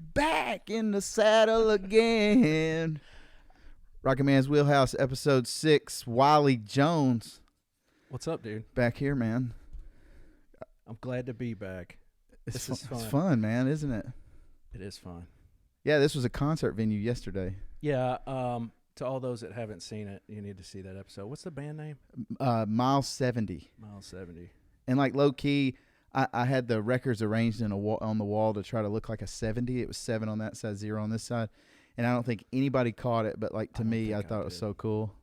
Back in the saddle again. Rocket Man's Wheelhouse, episode 6. Wylie Jones. What's up, dude? Back here, man. I'm glad to be back. This is fun. It's fun, man, isn't it? It is fun. Yeah, this was a concert venue yesterday. Yeah, to all those that haven't seen it, you need to see that episode. What's the band name? Mile 70. Mile 70. And like low key, I had the records arranged on the wall to try to look like a 70. It was 7 on that side, 0 on this side. And I don't think anybody caught it, but like to me, I thought it was so cool.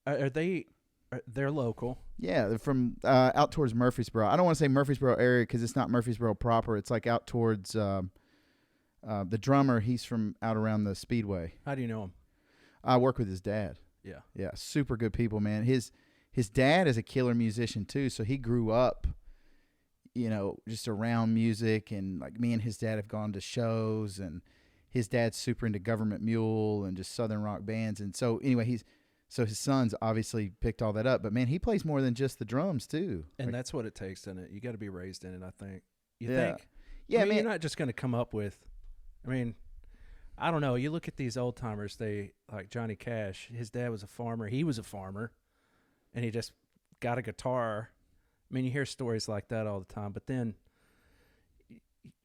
They're local? Yeah, they're from out towards Murfreesboro. I don't want to say Murfreesboro area because it's not Murfreesboro proper. It's like out towards the drummer. He's from out around the Speedway. How do you know him? I work with his dad. Yeah. Yeah, super good people, man. His dad is a killer musician too, so he grew up, just around music, and like me and his dad have gone to shows, and his dad's super into Government Mule and just Southern rock bands. And so anyway, his sons obviously picked all that up, but man, he plays more than just the drums too. And that's what it takes in it. You got to be raised in it, I think. You Yeah. think? Yeah, man, man. you're not just going to come up with, I don't know. You look at these old timers, like Johnny Cash, his dad was a farmer. He was a farmer, and he just got a guitar. You hear stories like that all the time, but then,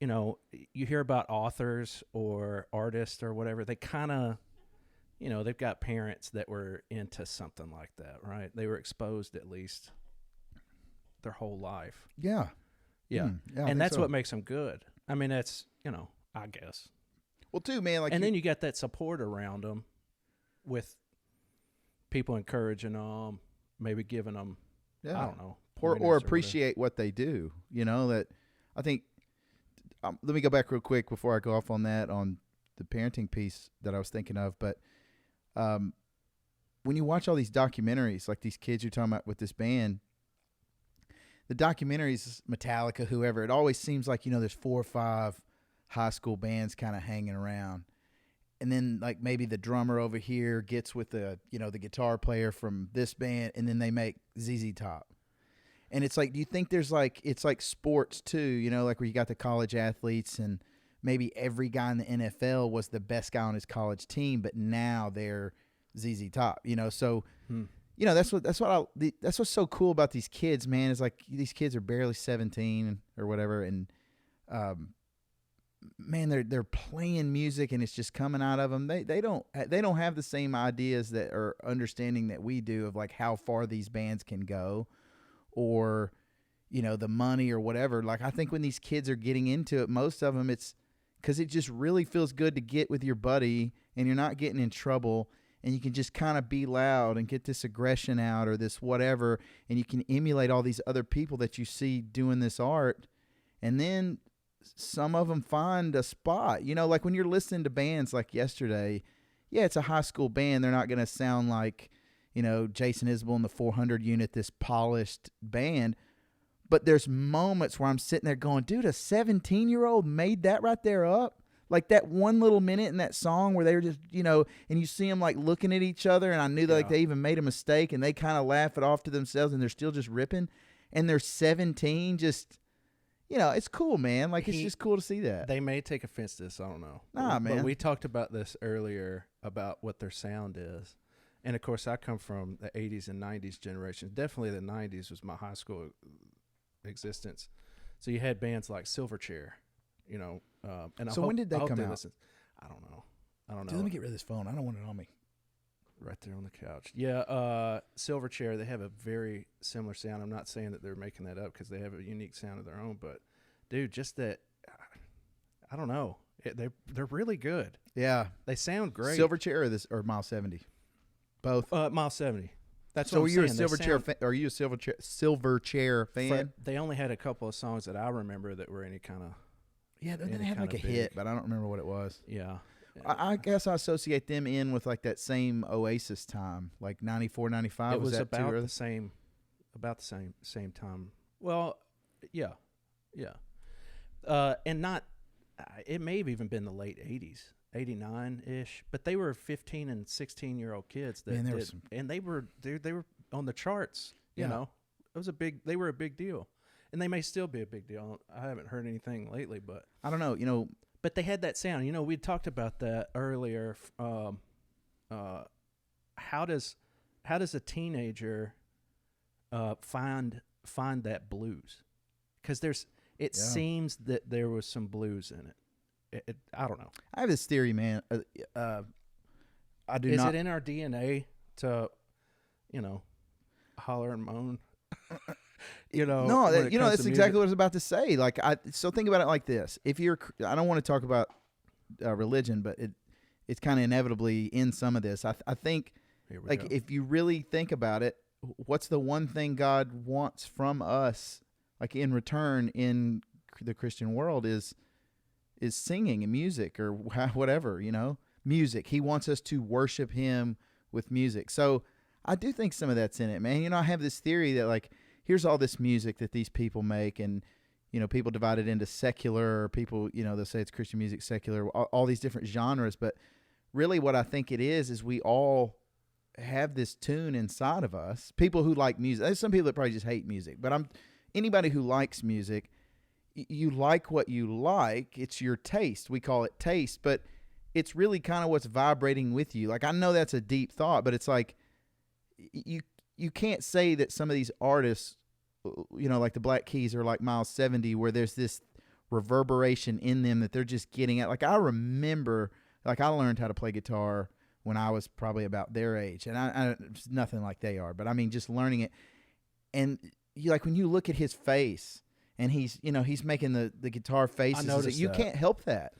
you hear about authors or artists or whatever. They kind of, they've got parents that were into something like that, right? They were exposed at least their whole life. Yeah. Yeah. Yeah, And that's what makes them good. That's, I guess. Well, too, man. And then you got that support around them with people encouraging them, maybe giving them, yeah. I don't know. Or appreciate what they do. That I think, let me go back real quick before I go off on that, on the parenting piece that I was thinking of. But when you watch all these documentaries, like these kids you're talking about with this band, the documentaries, Metallica, whoever, it always seems like, there's 4 or 5 high school bands kind of hanging around. And then like maybe the drummer over here gets with the guitar player from this band, and then they make ZZ Top. And it's like, do you think there's like, it's like sports too, like where you got the college athletes, and maybe every guy in the NFL was the best guy on his college team, but now they're ZZ Top, so that's what's so cool about these kids, man, is like these kids are barely 17 or whatever, and man, they're playing music and it's just coming out of them. They don't have the same ideas that are understanding that we do of like how far these bands can go, or the money or whatever. Like I think when these kids are getting into it, most of them, it's because it just really feels good to get with your buddy and you're not getting in trouble, and you can just kind of be loud and get this aggression out or this whatever, and you can emulate all these other people that you see doing this art. And then some of them find a spot, like when you're listening to bands like yesterday, yeah, it's a high school band. They're not going to sound like, Jason Isbell and the 400 unit, this polished band. But there's moments where I'm sitting there going, dude, a 17-year-old made that right there up. Like that one little minute in that song where they were just, and you see them like looking at each other, and I knew that like they even made a mistake, and they kind of laugh it off to themselves, and they're still just ripping. And they're 17, just, it's cool, man. Like it's just cool to see that. They may take offense to this, I don't know. Nah, man. But we talked about this earlier about what their sound is. And of course, I come from the 80s and 90s generation. Definitely the 90s was my high school existence. So you had bands like Silverchair, and so when did that come out? I don't know. Dude, let me get rid of this phone. I don't want it on me. Right there on the couch. Yeah, Silverchair, they have a very similar sound. I'm not saying that they're making that up because they have a unique sound of their own, but dude, just that, I don't know. They're really good. Yeah. They sound great. Silverchair or Mile 70? Both. Mile 70. That's so what I'm saying. Are you a Silverchair fan? They only had a couple of songs that I remember that were any kind of. Yeah, they had like a hit, but I don't remember what it was. Yeah. I guess I associate them in with like that same Oasis time, like 94, 95. It was that about the same time. Well, yeah. And not. It may have even been the late 80s. 89-ish, but they were 15 and 16-year-old kids and they were on the charts, you know. They were a big deal. And they may still be a big deal. I haven't heard anything lately, but I don't know, But they had that sound. You know, we talked about that earlier. How does a teenager find that blues? Because it seems that there was some blues in it. I don't know. I have this theory, man. I do Is not. it in our DNA to, holler and moan? No, when it comes that's to exactly music? what I was about to say. Like, so think about it like this: if you're, I don't want to talk about religion, but it's kind of inevitably in some of this. I think, Here we like, go. if you really think about it, what's the one thing God wants from us, like in return in the Christian world, is singing and music or whatever, music. He wants us to worship Him with music. So I do think some of that's in it, man. I have this theory that, like, here's all this music that these people make, and people divide it into secular, or people, they'll say it's Christian music, secular, all these different genres. But really what I think it is we all have this tune inside of us. People who like music, there's some people that probably just hate music, but anybody who likes music, you like what you like. It's your taste. We call it taste, but it's really kind of what's vibrating with you. Like, I know that's a deep thought, but it's like, you can't say that some of these artists, like the Black Keys or like Miles 70, where there's this reverberation in them that they're just getting at. Like, I remember, like, I learned how to play guitar when I was probably about their age, and I it's nothing like they are, but I mean, just learning it. And like, when you look at his face and he's making the guitar faces, you can't help that.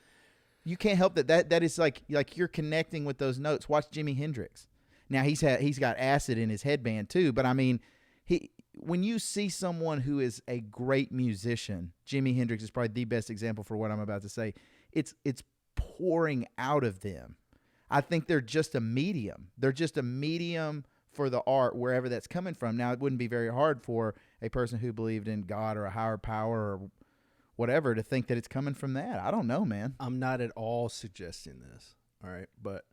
You can't help that. That is like you're connecting with those notes. Watch Jimi Hendrix. Now he's got acid in his headband too, but I mean, when you see someone who is a great musician, Jimi Hendrix is probably the best example for what I'm about to say. It's pouring out of them. I think they're just a medium. They're just a medium for the art, wherever that's coming from. Now, it wouldn't be very hard for a person who believed in God or a higher power or whatever to think that it's coming from that. I don't know, man. I'm not at all suggesting this, all right? But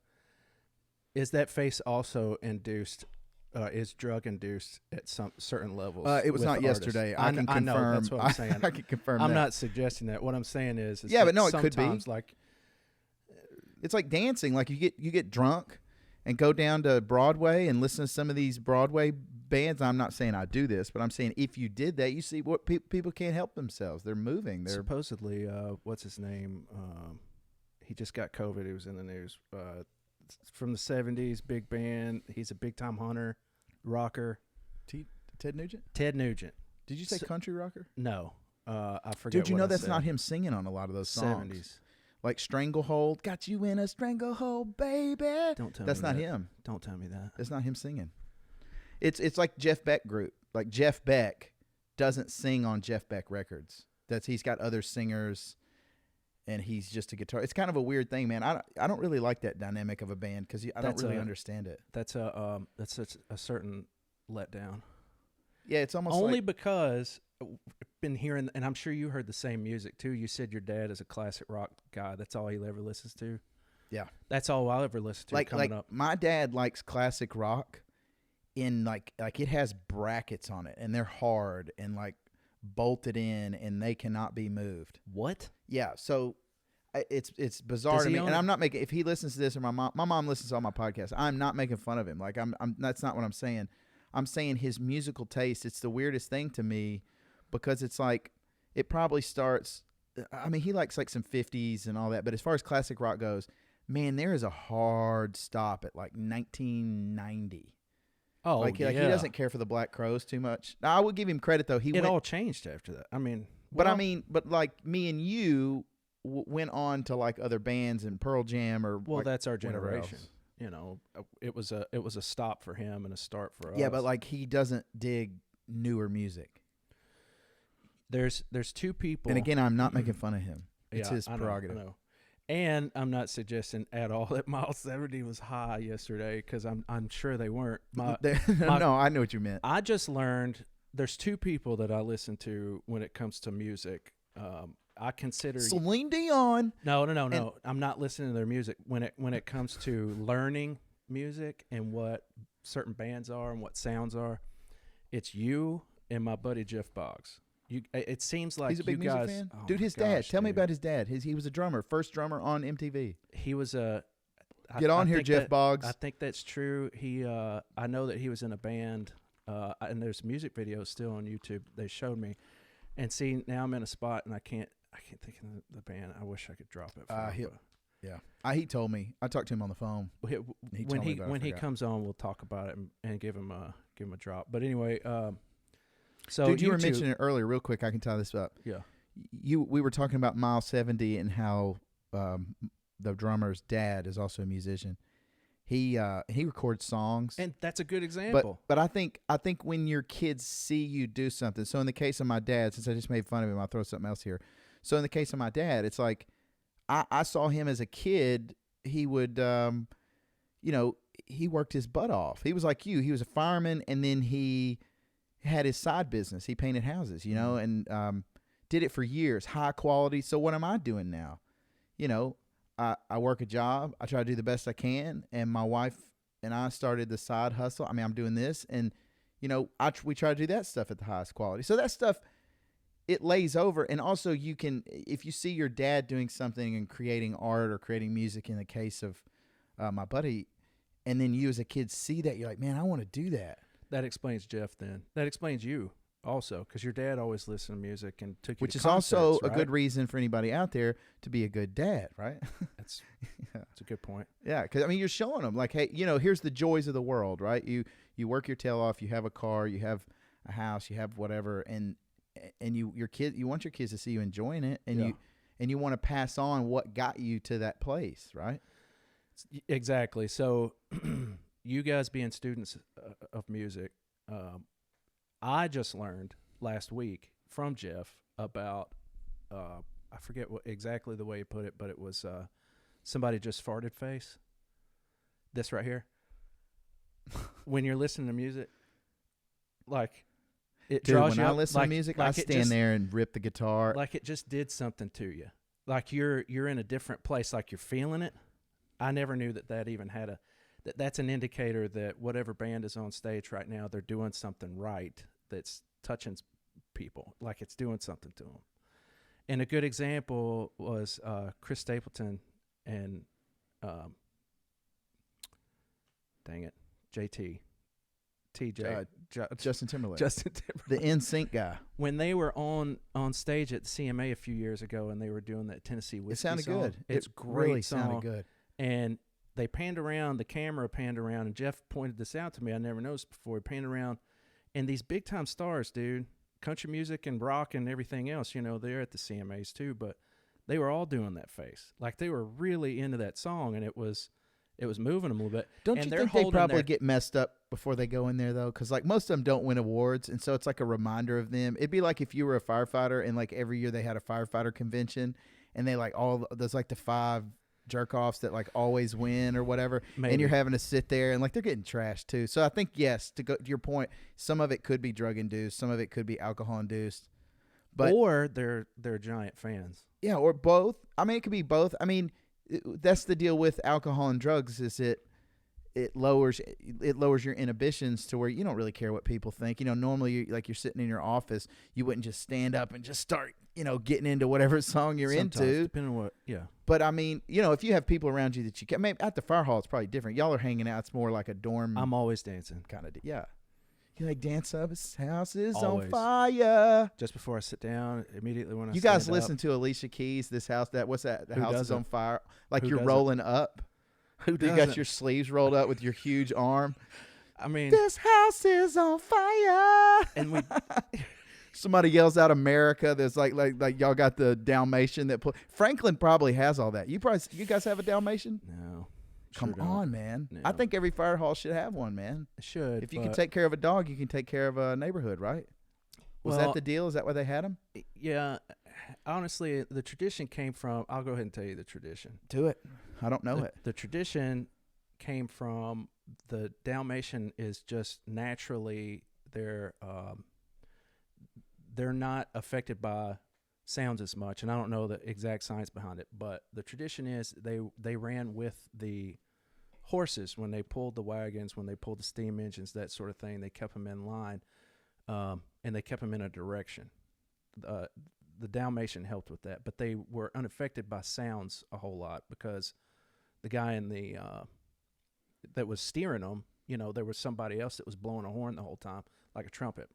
is that face also induced, is drug induced at some certain levels? It was with not artists? yesterday. I can confirm. I know, that's what I'm saying. I can confirm I'm that. not suggesting that. What I'm saying is Yeah, but that no, it could be. sometimes, like, it's like dancing. Like, you get drunk and go down to Broadway and listen to some of these Broadway bands. I'm not saying I do this, but I'm saying if you did that, you see what people can't help themselves. They're moving. They're supposedly, what's his name? He just got COVID. He was in the news. From the 70s, big band. He's a big-time hunter, rocker. Ted Nugent? Ted Nugent. Did you say country rocker? No. I forget. Dude, you what know I that's said. not him singing on a lot of those songs. 70s. Like Stranglehold, got you in a stranglehold, baby. Don't tell That's me not that. him. Don't tell me that. That's not him singing. It's like Jeff Beck group. Like, Jeff Beck doesn't sing on Jeff Beck records. He's got other singers, and he's just a guitar. It's kind of a weird thing, man. I don't really like that dynamic of a band because I don't really understand it. That's a certain letdown. Yeah, it's almost only like, because I've been hearing, and I'm sure you heard the same music too. You said your dad is a classic rock guy. That's all he ever listens to. Yeah, that's all I'll ever listen to. Like my dad likes classic rock, in like it has brackets on it, and they're hard and like bolted in, and they cannot be moved. What? Yeah, so it's bizarre to me, and I'm not making. If he listens to this, or my mom listens to all my podcasts, I'm not making fun of him. Like, I'm that's not what I'm saying. I'm saying his musical taste. It's the weirdest thing to me, because it's like it probably starts. I mean, he likes like some 50s and all that, but as far as classic rock goes, man, there is a hard stop at like 1990. Oh, like yeah. he doesn't care for the Black Crowes too much. Now, I would give him credit though. It all changed after that. I mean, but like me and you went on to like other bands and Pearl Jam or well, like that's our generation. Else. You know, it was a stop for him and a start for us. Yeah, but like he doesn't dig newer music. There's two people. And again, I'm not making fun of him. It's his I prerogative. know. And I'm not suggesting at all that Miles 70 was high yesterday, because I'm sure they weren't. No, I know what you meant. I just learned there's two people that I listen to when it comes to music. I consider Celine Dion. No. I'm not listening to their music when it comes to learning music and what certain bands are and what sounds are. It's you and my buddy Jeff Boggs. It seems like He's a big you music guys, fan. oh Dude, my his dad. gosh, Tell me dude. about his dad. He was a drummer, first drummer on MTV. He was a. Get on here, think Jeff Boggs. I think that's true. He, I know that he was in a band, and there's music videos still on YouTube. They showed me, and see now I'm in a spot and I can't think of the band. I wish I could drop it. For you, Yeah, he told me. I talked to him on the phone. When he comes on, we'll talk about it and give him a drop. But anyway, so dude, you were mentioning it earlier, real quick. I can tie this up. Yeah, we were talking about Mile 70 and how the drummer's dad is also a musician. He records songs, and that's a good example. But I think when your kids see you do something. So in the case of my dad, since I just made fun of him, I'll throw something else here. So in the case of my dad, it's like I saw him as a kid. He would, he worked his butt off. He was like you. He was a fireman, and then he had his side business. He painted houses, and did it for years, high quality. So what am I doing now? I work a job. I try to do the best I can, and my wife and I started the side hustle. I mean, I'm doing this, and we try to do that stuff at the highest quality. So that stuff, it lays over, and also you can, if you see your dad doing something and creating art or creating music, in the case of my buddy, and then you as a kid see that, you're like, man, I want to do that. That explains Jeff. Then that explains you also, because your dad always listened to music and took you Which to is concerts, also right? a good reason for anybody out there to be a good dad, right? That's a good point. Yeah, because I mean, you're showing them like, hey, here's the joys of the world, right? You work your tail off. You have a car. You have a house. You have whatever, and you want your kids to see you enjoying it, and you want to pass on what got you to that place, right? Exactly. So, you guys being students of music, I just learned last week from Jeff about I forget what exactly the way he put it, but it was somebody just farted face. This right here. When you're listening to music, like it Dude, draws when you I up, listen like, to music, like I it stand just, there and rip the guitar. like it just did something to you. Like you're in a different place, like you're feeling it. I never knew that even had that's an indicator that whatever band is on stage right now, they're doing something right that's touching people, like it's doing something to them. And a good example was Chris Stapleton and JT. TJ. Justin Timberlake. Justin Timberlake. The NSYNC guy. When they were on stage at the CMA a few years ago and they were doing that Tennessee Whiskey It sounded song, good. It's It great really song. sounded good. And they panned around, the camera panned around, and Jeff pointed this out to me. I never noticed before. He panned around, and these big-time stars, dude, country music and rock and everything else, they're at the CMAs too, but they were all doing that face. Like they were really into that song, and it was moving them a little bit. Don't and you they're think they holding probably get messed up before they go in there, though? Because, like, most of them don't win awards, and so it's like a reminder of them. It'd be like if you were a firefighter, and, like, every year they had a firefighter convention, and they, like, there's, like, the 5 jerk-offs that, like, always win or whatever, Maybe. and you're having to sit there, and, like, they're getting trashed, too. So I think, yes, to go to your point, some of it could be drug-induced, some of it could be alcohol-induced. Or they're giant fans. Yeah, or both. I mean, it could be both. I mean, that's the deal with alcohol and drugs, is it lowers your inhibitions to where you don't really care what people think. Normally you're sitting in your office, you wouldn't just stand up and just start, getting into whatever song you're Sometimes, into. depending on what, yeah. But I mean, if you have people around you that you can, maybe at the fire hall, it's probably different. Y'all are hanging out. It's more like a dorm. I'm always dancing. Kind of, yeah. You like dance up, his house is Always. on fire. Just before I sit down, immediately when I You guys stand listen up. to Alicia Keys, this house, what's that? The Who house is doesn't? on fire. Like Who you're doesn't? rolling up. Who You doesn't? got your sleeves rolled up with your huge arm. I mean, This house is on fire. and we Somebody yells out America. There's like y'all got the Dalmatian that Franklin probably has all that. You guys have a Dalmatian? no. Come sure don't. on, man. No. I think every fire hall should have one, man. It should. If you can take care of a dog, you can take care of a neighborhood, right? Was Well, that the deal? Is that why they had them? Yeah, honestly, the tradition came from. I'll go ahead and tell you the tradition. Do it. I don't know it. The tradition came from the Dalmatian is just naturally they're not affected by sounds as much, and I don't know the exact science behind it, but the tradition is they ran with the horses when they pulled the wagons, when they pulled the steam engines, that sort of thing. They kept them in line, and they kept them in a direction. the Dalmatian helped with that, but they were unaffected by sounds a whole lot because the guy in the that was steering them, there was somebody else that was blowing a horn the whole time, like a trumpet,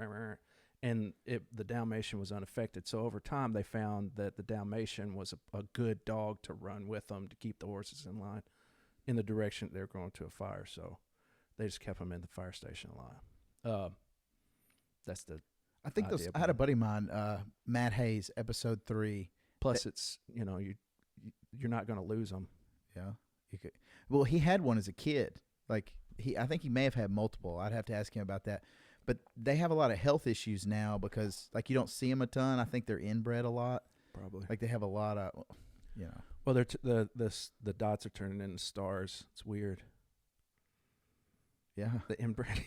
and the Dalmatian was unaffected. So over time, they found that the Dalmatian was a good dog to run with them to keep the horses in line in the direction they were going to a fire. So they just kept them in the fire station a lot. That's the I think those. I had a buddy of mine, Matt Hayes, episode 3. Plus, it's you're not going to lose them. Yeah, you could. Well, he had one as a kid. Like I think he may have had multiple. I'd have to ask him about that. But they have a lot of health issues now because like you don't see them a ton. I think they're inbred a lot. Probably. Like they have a lot of, Well, they're the dots are turning into stars. It's weird. Yeah. The inbreeding.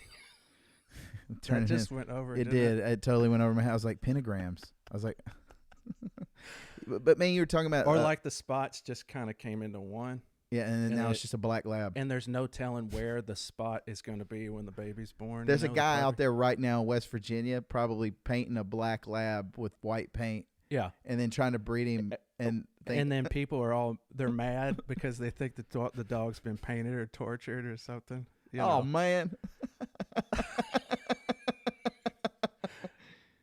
It just went over. It did. It totally went over my head. I was like, pentagrams. I was like, but man, you were talking about. Or like the spots just kind of came into one. Yeah, and now it's just a black lab. And there's no telling where the spot is going to be when the baby's born. There's a guy out there right now in West Virginia probably painting a black lab with white paint. Yeah. And then trying to breed him. And then people are they're mad because they think the dog's been painted or tortured or something. Oh, man.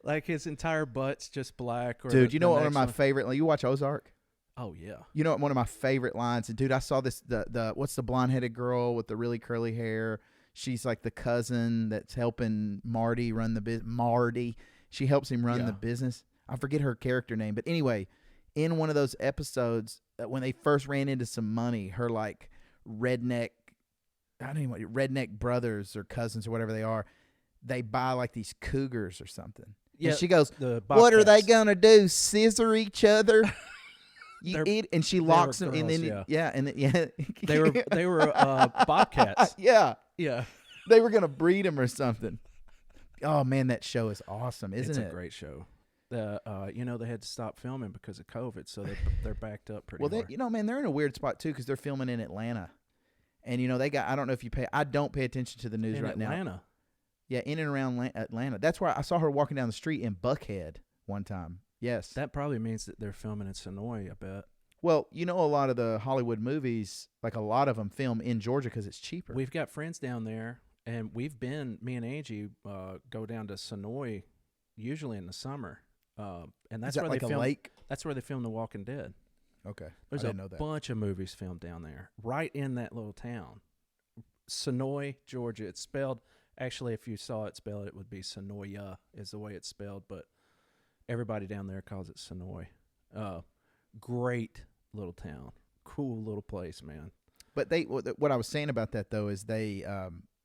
Like his entire butt's just black. Or dude, you know what one of my favorite, you watch Ozark? Oh, yeah. You know what one of my favorite lines, and dude, I saw this, what's the blonde-headed girl with the really curly hair? She's like the cousin that's helping Marty run the business. Marty. She helps him run the business. I forget her character name. But anyway, in one of those episodes, when they first ran into some money, her like redneck brothers or cousins or whatever they are, they buy like these cougars or something. Yeah, and she goes, "What are they gonna do? Scissor each other?" And she locks them, and then they were bobcats. Yeah, yeah, they were gonna breed them or something. Oh man, that show is awesome, isn't it? It's a great show. They had to stop filming because of COVID, so they're backed up pretty. Well, man, they're in a weird spot too because they're filming in Atlanta, and they got. I don't know if you pay. I don't pay attention to the news right now. Atlanta. Yeah, in and around Atlanta. That's where I saw her walking down the street in Buckhead one time. Yes. That probably means that they're filming in Sonoy, I bet. Well, a lot of the Hollywood movies, like a lot of them film in Georgia because it's cheaper. We've got friends down there, and me and Angie go down to Sonoy usually in the summer. And that's where like they film. Lake? That's where they film The Walking Dead. Okay. There's I didn't know that. Bunch of movies filmed down there, right in that little town. Sonoy, Georgia. It's spelled... Actually, if you saw it spelled, it would be Sonoya is the way it's spelled, but everybody down there calls it Sonoy. Great little town. Cool little place, man. But what I was saying about that, though, is they,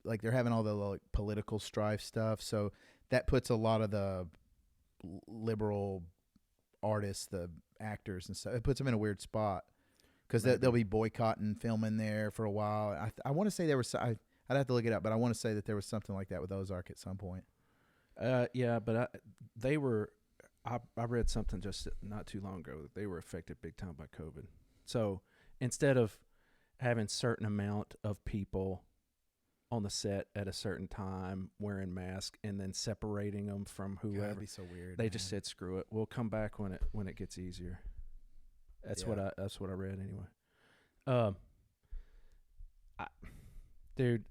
they're having all the political strife stuff, so that puts a lot of the liberal artists, the actors and stuff, it puts them in a weird spot because they'll be boycotting filming there for a while. I want to say there was... I'd have to look it up, but I want to say that there was something like that with Ozark at some point. Yeah, but they were. I read something just not too long ago that they were affected big time by COVID. So instead of having certain amount of people on the set at a certain time wearing masks and then separating them from whoever, that'd be so weird. They just said, "Screw it, we'll come back when it gets easier." That's what I read anyway. Dude.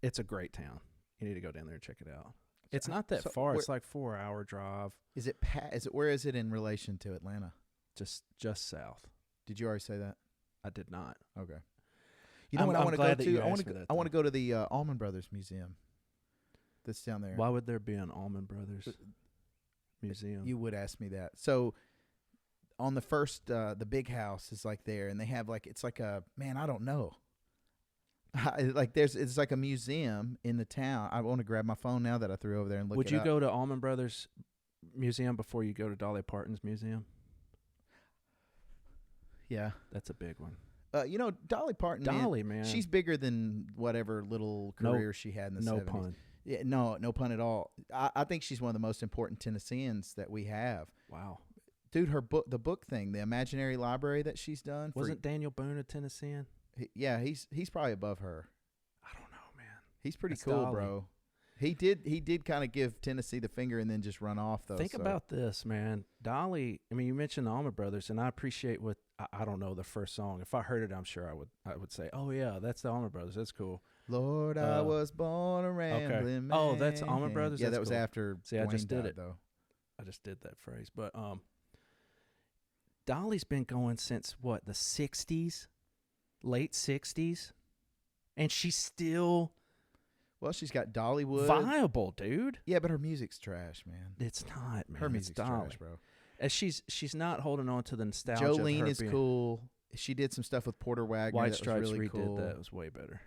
It's a great town. You need to go down there and check it out. It's not that far. It's like 4-hour drive. Is it? Where is it in relation to Atlanta? Just south. Did you already say that? I did not. Okay. You know what I want to go to? I want to go to the Allman Brothers Museum. That's down there. Why would there be an Allman Brothers museum? You would ask me that. So on the first, the big house is like there, and they have it's like a I don't know. It's like a museum in the town. I want to grab my phone now that I threw over there and look. Would you go to Allman Brothers Museum before you go to Dolly Parton's museum? Yeah, that's a big one. Dolly Parton. Man, she's bigger than whatever little career she had in the 70s. No pun. Yeah, no pun at all. I think she's one of the most important Tennesseans that we have. Wow, dude, the book thing, the Imaginary Library that she's done. Wasn't Daniel Boone a Tennessean? Yeah, he's probably above her. I don't know, man. He's pretty cool, bro. He did kind of give Tennessee the finger and then just run off, though. Think about this, man. Dolly, I mean, you mentioned the Allman Brothers, and I appreciate what, I don't know the first song. If I heard it, I'm sure I would say, oh, yeah, that's the Allman Brothers. That's cool. Lord, I was born a rambling man. Oh, that's Allman Brothers? Yeah, That's that was cool. after See, I Wayne just did died, it. though. I just did that phrase. But Dolly's been going since, what, the 60s? Late 60s? And she's still Well, she's got Dollywood. viable, dude. Yeah, but her music's trash, man. It's not, man. Her It's music's Dolly. trash, bro. And she's not holding on to the nostalgia. Jolene of her is being, cool. She did some stuff with Porter Wagner. White that Stripes was really redid cool. that. It was way better.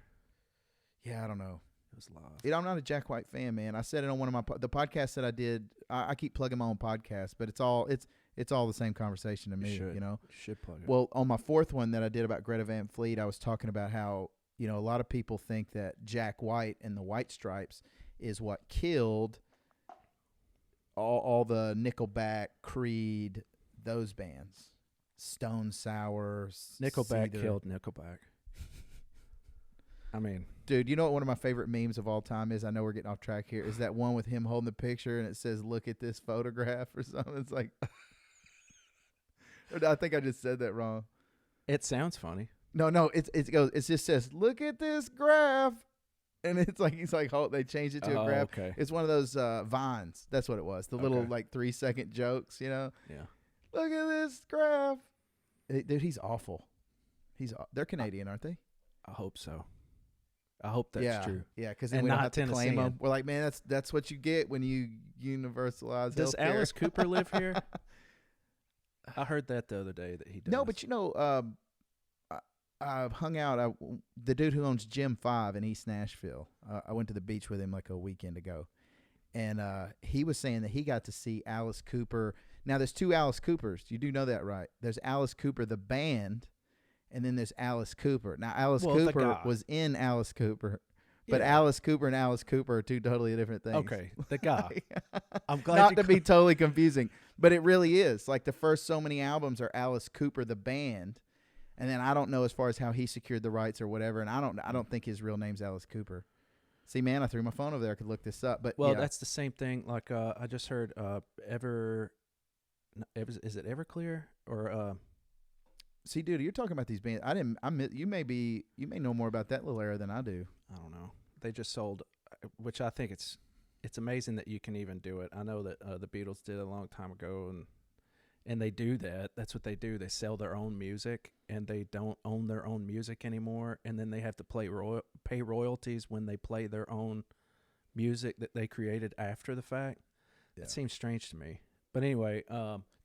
Yeah, I don't know. It was live. You know, I'm not a Jack White fan, man. I said it on one of the podcasts that I did. I keep plugging my own podcast, but it's all the same conversation to me. You know, should plug it. Well, on my fourth one that I did about Greta Van Fleet, I was talking about how, you know, a lot of people think that Jack White and the White Stripes is what killed all the Nickelback, Creed, those bands. Stone Sour. Nickelback Seether. killed Nickelback. I mean, Dude, you know what one of my favorite memes of all time is? I know we're getting off track here. Is that one with him holding the picture and it says, "Look at this photograph" or something? It's like, I think I just said that wrong. it sounds funny. No, it just says, "Look at this graph," and it's like they changed it to a graph. Okay. It's one of those vines. That's what it was. The little like 3-second jokes, you know. Yeah. Look at this graph, dude. He's awful. They're Canadian, aren't they? I hope so. I hope that's true. Yeah, because then And we don't not have to claim Tennessean. them. We're like, man, that's what you get when you universalize. Does healthcare. Alice Cooper live here? I heard that the other day that he does. No, but you know, I've hung out. The dude who owns Gym 5 in East Nashville. I went to the beach with him like a weekend ago, and he was saying that he got to see Alice Cooper. Now, there's two Alice Coopers. You do know that, right? There's Alice Cooper, the band, and then there's Alice Cooper. Now, Alice Cooper was in Alice Cooper, but Alice Cooper and Alice Cooper are two totally different things. Okay, the guy. I'm glad Not to be totally confusing, but it really is. Like the first so many albums are Alice Cooper, the band, and then I don't know as far as how he secured the rights or whatever, and I don't think his real name's Alice Cooper. See, man, I threw my phone over there. I could look this up, but that's the same thing. Like I just heard is it Everclear or See, dude, you're talking about these bands. You may know more about that little era than I do. I don't know. They just sold, which I think it's amazing that you can even do it. I know that the Beatles did it a long time ago, and they do that. That's what they do. They sell their own music, and they don't own their own music anymore, and then they have to pay royalties when they play their own music that they created after the fact. Yeah. It seems strange to me. But anyway,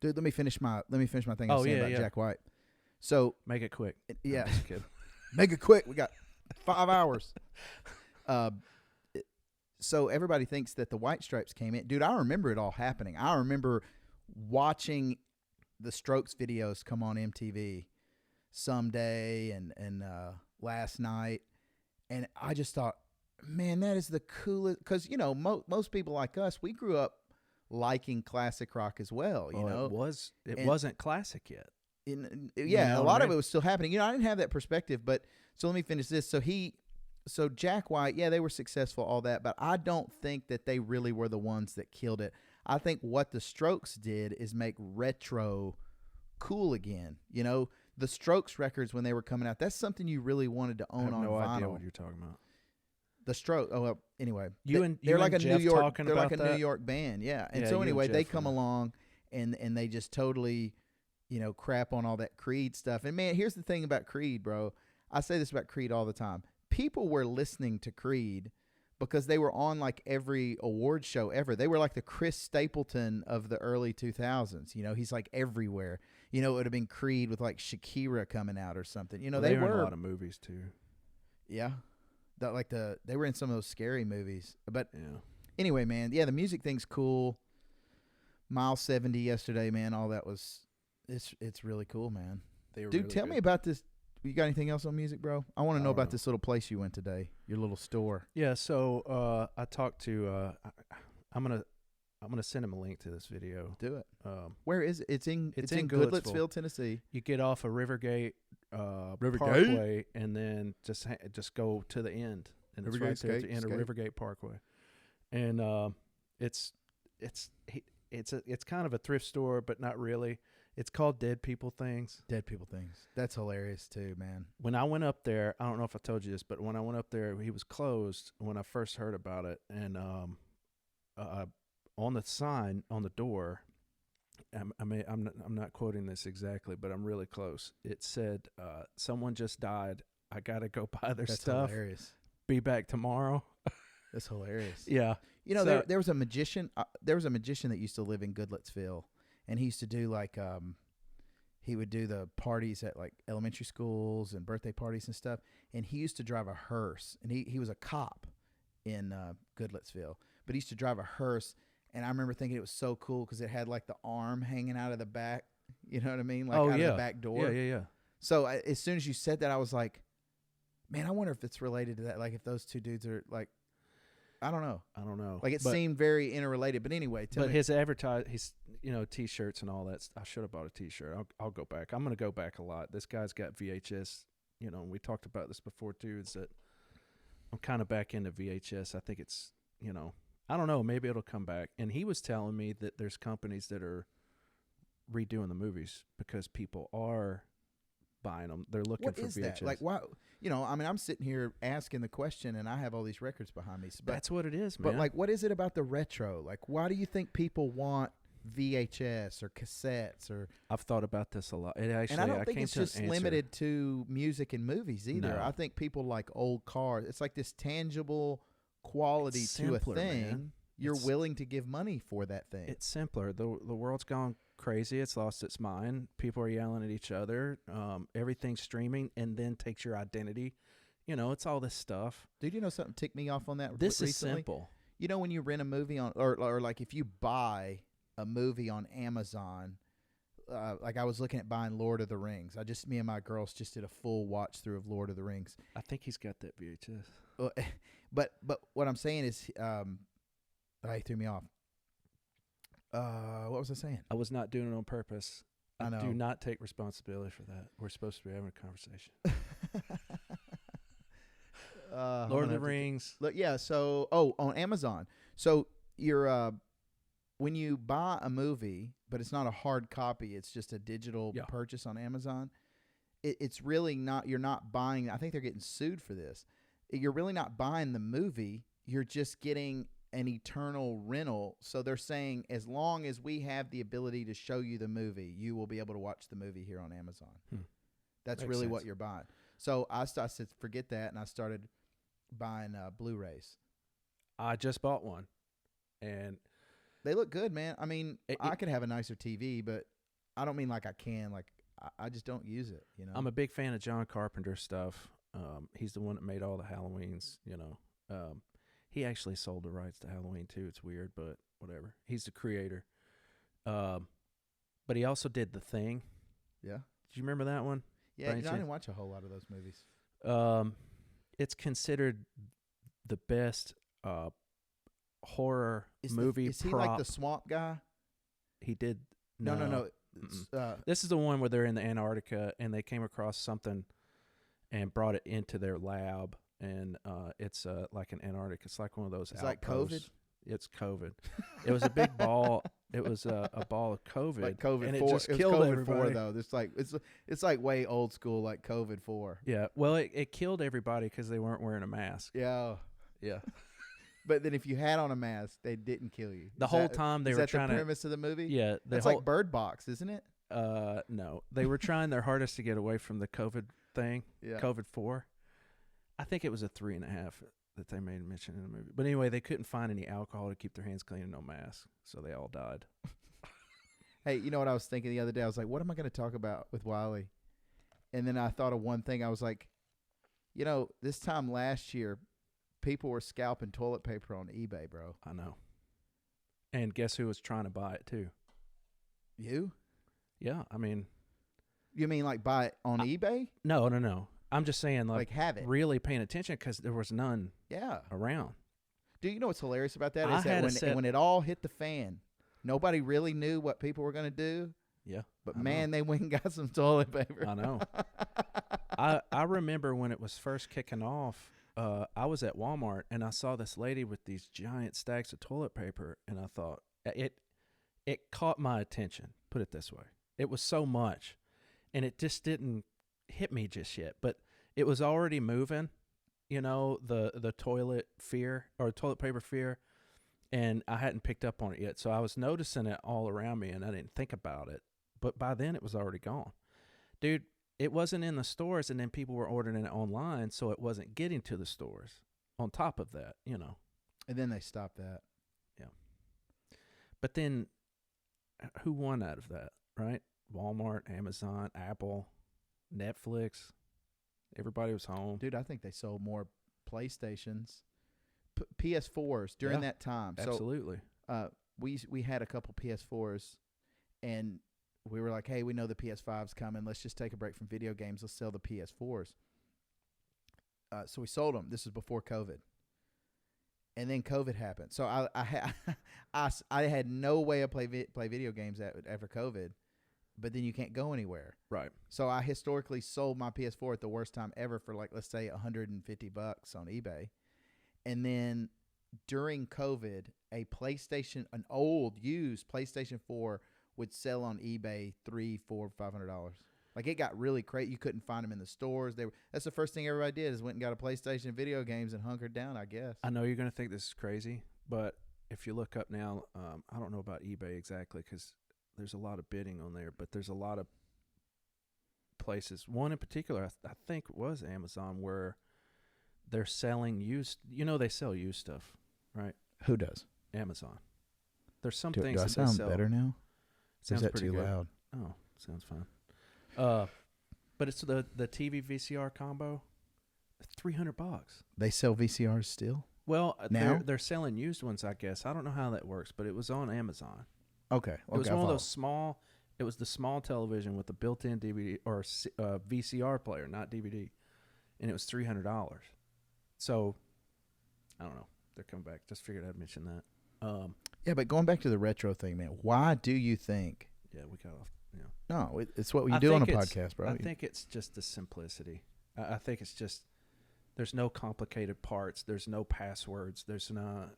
dude, let me finish my thing I was saying about Jack White. So make it quick. Yeah, I'm just kidding. Make it quick. We got 5 hours. So everybody thinks that the White Stripes came in. Dude, I remember it all happening. I remember watching the Strokes videos come on MTV someday and last night, and I just thought, man, that is the coolest. Because you know, most people like us, we grew up liking classic rock as well. You know, it wasn't classic yet. A lot of it was still happening. You know, I didn't have that perspective, but so let me finish this. So Jack White, yeah, they were successful, all that, but I don't think that they really were the ones that killed it. I think what the Strokes did is make retro cool again. You know, the Strokes records when they were coming out, that's something you really wanted to own on vinyl. I have no idea what you're talking about. The Strokes. Oh well. Anyway, they're like a New York. They're like a New York band. Yeah. And so anyway, they come along and they just totally, you know, crap on all that Creed stuff. And man, here's the thing about Creed, bro. I say this about Creed all the time. People were listening to Creed because they were on like every award show ever. They were like the Chris Stapleton of the early 2000s. You know, he's like everywhere. You know, it would have been Creed with like Shakira coming out or something. You know, they they were were in a lot of movies too. Yeah. They were in some of those scary movies. But yeah. Anyway, man, yeah, the music thing's cool. Mile 70 yesterday, man, all that was it's really cool, man. They were Dude, really tell good. me about this. You got anything else on music, bro? I want to know I about don't know. this little place you went today, your little store. Yeah, so I talked to I'm gonna send him a link to this video. Do it. Where is it? It's in Goodlettsville, Tennessee. You get off of Rivergate Parkway, and then just go to the end, and it's right there at the end of Rivergate Parkway. and it's kind of a thrift store, but not really. It's called Dead People Things. Dead People Things. That's hilarious too, man. When I went up there, I don't know if I told you this, but when I went up there, he was closed when I first heard about it. And on the sign on the door, I'm not quoting this exactly, but I'm really close. It said, "Someone just died. I gotta go buy their stuff. Hilarious. Be back tomorrow." That's hilarious. Yeah. You know, So- there was a magician. There was a magician that used to live in Goodlettsville, and he used to do like he would do the parties at like elementary schools and birthday parties and stuff. And he used to drive a hearse, and he was a cop in Goodlettsville, but he used to drive a hearse. And I remember thinking it was so cool because it had like the arm hanging out of the back. You know what I mean? Like out of the back door. Yeah. So as soon as you said that, I was like, man, I wonder if it's related to that. Like if those two dudes are like, I don't know. Like it seemed very interrelated. But anyway, his his T-shirts and all that. I should have bought a T-shirt. I'll go back. I'm going to go back a lot. This guy's got VHS. You know, we talked about this before too. Is that I'm kind of back into VHS. I think it's I don't know. Maybe it'll come back. And he was telling me that there's companies that are redoing the movies because people are buying them. They're looking for VHS. That? Like, why? I mean, I'm sitting here asking the question, and I have all these records behind me. But that's what it is, man. But like, what is it about the retro? Like, why do you think people want VHS or cassettes? Or I've thought about this a lot. And I don't think it's just answer. limited to music and movies either. No. I think people like old cars. It's like this tangible quality simpler, to a thing. Man. You're willing to give money for that thing. It's simpler. The world's gone crazy. It's lost its mind. People are yelling at each other. Everything's streaming and then takes your identity. It's all this stuff. Dude, you know something ticked me off on that This recently? is simple. You know when you rent a movie on, or like if you buy a movie on Amazon, like I was looking at buying Lord of the Rings. Me and my girls just did a full watch through of Lord of the Rings. I think he's got that VHS. But what I'm saying is, he threw me off. What was I saying? I was not doing it on purpose. I know. Do not take responsibility for that. We're supposed to be having a conversation. Lord of the Rings. Look, yeah. So, on Amazon. So you're when you buy a movie, but it's not a hard copy. It's just a digital purchase on Amazon. It's really not. You're not buying. I think they're getting sued for this. You're really not buying the movie. You're just getting an eternal rental. So they're saying as long as we have the ability to show you the movie, you will be able to watch the movie here on Amazon. That's Makes really sense. what you're buying. So I said, forget that, and I started buying Blu-rays. I just bought one, and they look good, man. I mean, I could have a nicer TV, but I don't mean like I can. Like I just don't use it. I'm a big fan of John Carpenter stuff. He's the one that made all the Halloweens. He actually sold the rights to Halloween too. It's weird, but whatever. He's the creator. But he also did The Thing. Yeah. Did you remember that one? Yeah, I didn't watch a whole lot of those movies. It's considered the best horror movie. Is he like the swamp guy? He did. No. This is the one where they're in the Antarctica and they came across something and brought it into their lab. And it's like an Antarctic. It's like one of those. It's like COVID. It's COVID. It was a big ball. It was a ball of COVID. Like COVID and 4. It just killed COVID everybody. 4 though. It's like way old school, like COVID 4. Yeah. Well, it killed everybody because they weren't wearing a mask. Yeah. But then if you had on a mask, they didn't kill you. The whole time they were trying to. Is that the premise of the movie? Yeah. It's like Bird Box, isn't it? No. They were trying their hardest to get away from the COVID thing. Yeah. COVID 4. I think it was a 3.5 that they made mention in the movie. But anyway, they couldn't find any alcohol to keep their hands clean and no mask, so they all died. Hey, you know what I was thinking the other day? I was like, what am I going to talk about with Wylie? And then I thought of one thing. I was like, this time last year, people were scalping toilet paper on eBay, bro. I know. And guess who was trying to buy it too? You? Yeah, I mean. You mean like buy it on eBay? No. I'm just saying, like have it. Really paying attention because there was none around. Dude, you know what's hilarious about that? I Is that when it all hit the fan, nobody really knew what people were going to do. Yeah. But man, they went and got some toilet paper. I know. I remember when it was first kicking off, I was at Walmart and I saw this lady with these giant stacks of toilet paper, and I thought it caught my attention. Put it this way, it was so much, and it just didn't hit me just yet. But it was already moving, the toilet fear or toilet paper fear, and I hadn't picked up on it yet. So I was noticing it all around me, and I didn't think about it. But by then, it was already gone, dude. It wasn't in the stores, and then people were ordering it online, so it wasn't getting to the stores. On top of that, And then they stopped that. Yeah. But then, who won out of that, right? Walmart, Amazon, Apple, Netflix. Everybody was home. Dude, I think they sold more PlayStations, PS4s during that time. Absolutely. So, we had a couple PS4s, and we were like, hey, we know the PS5's coming. Let's just take a break from video games. Let's sell the PS4s. So we sold them. This was before COVID. And then COVID happened. So I had no way to play video games after COVID, but then you can't go anywhere. Right. So I historically sold my PS4 at the worst time ever for, like, let's say $150 on eBay. And then during COVID, an old used PlayStation 4 would sell on eBay $300, $400, $500. Like, it got really crazy. You couldn't find them in the stores. That's the first thing everybody did is went and got a PlayStation, video games, and hunkered down, I guess. I know you're going to think this is crazy, but if you look up now, I don't know about eBay exactly because there's a lot of bidding on there, but there's a lot of places. One in particular, I think was Amazon, where they're selling used. They sell used stuff, right? Who does? Amazon. There's some Do things I that sound they sell. better now? Sounds Is that pretty too good. loud? Oh, sounds fine. But it's the TV VCR combo, $300. They sell VCRs still? Well, Now? they're selling used ones, I guess. I don't know how that works, but it was on Amazon. Okay. It was one of those small. It was the small television with the built-in DVD or VCR player, not DVD, and it was $300. So, I don't know. They're coming back. Just figured I'd mention that. Yeah, but going back to the retro thing, man, why do you think? Yeah, we got off. Yeah. No, it's what you do on a think podcast, bro. I think it's just the simplicity. I think it's just there's no complicated parts. There's no passwords. There's no,